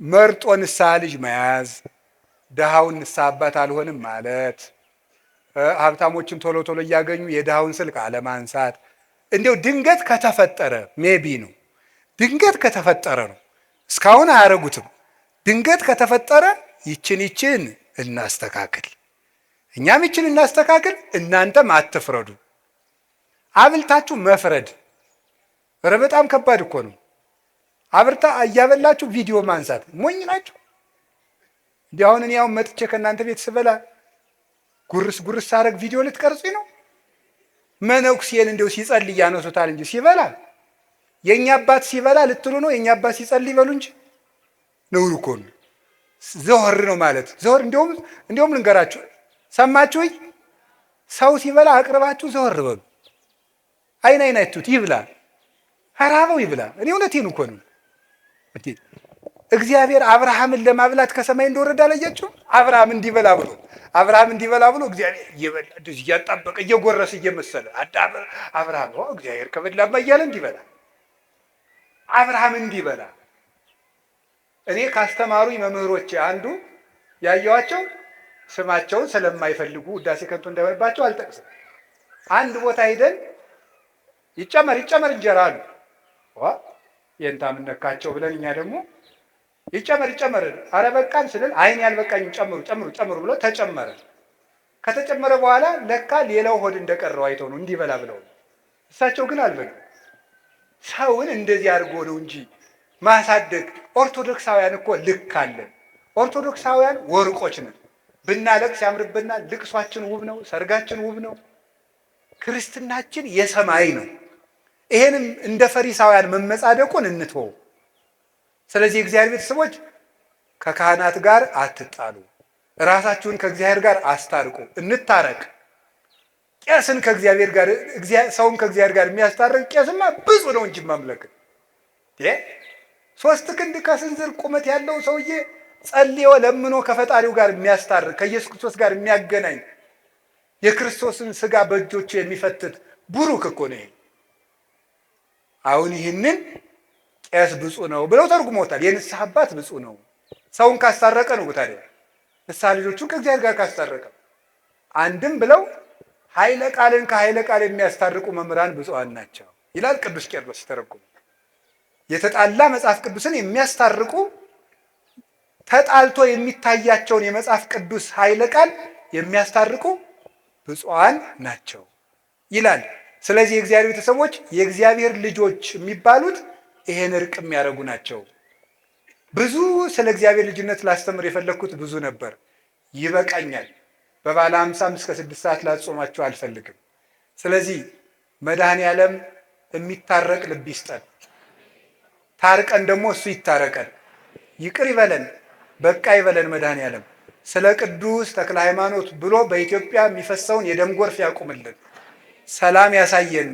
A: መርጦ ንስሐ ልጅ መያዝ፣ ድሃውን ንስሐ አባት አልሆንም ማለት፣ ሀብታሞችን ቶሎ ቶሎ እያገኙ የድሃውን ስልክ አለማንሳት። እንዲያው ድንገት ከተፈጠረ ሜቢ ነው፣ ድንገት ከተፈጠረ ነው። እስካሁን አያረጉትም። ድንገት ከተፈጠረ ይችን እናስተካክል። እኛም ይችን እናስተካክል፣ እናንተም አትፍረዱ። አብልታችሁ መፍረድ ኧረ በጣም ከባድ እኮ ነው። አብርታ እያበላችሁ ቪዲዮ ማንሳት ሞኝ ናቸው። እንዲህ አሁን እኔ አሁን መጥቼ ከእናንተ ቤት ስበላ ጉርስ ጉርስ ሳረግ ቪዲዮ ልትቀርጹኝ ነው? መነኩሴን እንዲያው ሲጸልይ ያነሱታል እንጂ ሲበላ የእኛ አባት ሲበላ ልትሉ ነው? የእኛ አባት ሲጸልይ ይበሉ እንጂ ነውር እኮ ነው። ዘወር ነው ማለት ዘወር። እንዲሁም ልንገራችሁ፣ ሰማችሁኝ? ሰው ሲበላ አቅርባችሁ ዘወር በሉ። አይን አይቱት ይብላ፣ ሀራበው ይብላ። እኔ እውነቴን እኮ ነው። እግዚአብሔር አብርሃምን ለማብላት ከሰማይ እንደወረደ አላያችሁም? አብርሃም እንዲበላ ብሎ እግዚአብሔር እየበላ እንደዚህ እያጣበቀ እየጎረሰ እየመሰለ አብርሃም እግዚአብሔር ከበላማ እያለ እንዲበላ አብርሃም እንዲበላ። እኔ ካስተማሩኝ መምህሮቼ አንዱ ያየዋቸው ስማቸውን ስለማይፈልጉ ውዳሴ ከንቱ እንዳይሆንባቸው አልጠቅስም። አንድ ቦታ ሂደን ይጨመር እንጀራ አሉ። የእንታ ምነካቸው ብለን እኛ ደግሞ ይጨመር አረ በቃን ስንል አይን ያልበቃኝም ጨምሩ ብሎ ተጨመረ። ከተጨመረ በኋላ ለካ ሌላው ሆድ እንደቀረው አይተው ነው እንዲበላ ብለው። እሳቸው ግን አልበሉ። ሰውን እንደዚህ አድርጎ ነው እንጂ ማሳደግ። ኦርቶዶክሳውያን እኮ ልክ አለን። ኦርቶዶክሳውያን ወርቆች ነን። ብናለቅስ ያምርብናል። ልቅሷችን ውብ ነው። ሰርጋችን ውብ ነው። ክርስትናችን የሰማይ ነው። ይሄንም እንደ ፈሪሳውያን መመጻደቁን እንትወው። ስለዚህ የእግዚአብሔር ቤተሰቦች ከካህናት ጋር አትጣሉ፣ ራሳችሁን ከእግዚአብሔር ጋር አስታርቁ። እንታረቅ። ቄስን ከእግዚአብሔር ጋር ሰውን ከእግዚአብሔር ጋር የሚያስታርቅ ቄስማ ብዙ ነው እንጂ ማምለክ 3 ክንድ ከስንዝር ቁመት ያለው ሰውዬ ጸልዮ ለምኖ ከፈጣሪው ጋር የሚያስታርቅ ከኢየሱስ ክርስቶስ ጋር የሚያገናኝ የክርስቶስን ስጋ በእጆቹ የሚፈትት ቡሩክ እኮ ነው። አሁን ይህንን ቄስ ብፁዕ ነው ብለው ተርጉሞታል። የንስሐ አባት ብፁዕ ነው። ሰውን ካስታረቀ ነው። ታዲያ ንስሐ ልጆቹን ከእግዚአብሔር ጋር ካስታረቀ አንድም ብለው ኃይለ ቃልን ከኃይለ ቃል የሚያስታርቁ መምህራን ብፁዓን ናቸው ይላል ቅዱስ ቄርሎስ ሲተረጉም። የተጣላ መጽሐፍ ቅዱስን የሚያስታርቁ ተጣልቶ የሚታያቸውን የመጽሐፍ ቅዱስ ኃይለ ቃል የሚያስታርቁ ብፁዓን ናቸው ይላል። ስለዚህ የእግዚአብሔር ቤተሰቦች የእግዚአብሔር ልጆች የሚባሉት ይሄን እርቅ የሚያደርጉ ናቸው። ብዙ ስለ እግዚአብሔር ልጅነት ላስተምር የፈለግኩት ብዙ ነበር፣ ይበቃኛል። በባለ 50 እስከ 6 ሰዓት ላጾማችሁ አልፈልግም። ስለዚህ መድኃኔዓለም የሚታረቅ ልብ ይስጠን፣ ታርቀን ደግሞ እሱ ይታረቀን፣ ይቅር ይበለን፣ በቃ ይበለን። መድኃኔዓለም ስለ ቅዱስ ተክለ ሃይማኖት ብሎ በኢትዮጵያ የሚፈሰውን የደም ጎርፍ ያቁምልን፣ ሰላም ያሳየን፣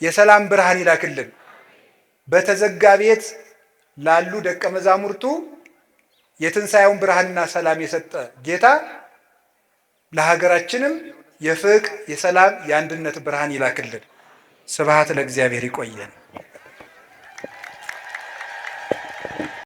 A: የሰላም ብርሃን ይላክልን። በተዘጋ ቤት ላሉ ደቀ መዛሙርቱ የትንሣኤውን ብርሃንና ሰላም የሰጠ ጌታ ለሀገራችንም የፍቅር፣ የሰላም፣ የአንድነት ብርሃን ይላክልን። ስብሐት ለእግዚአብሔር። ይቆየን።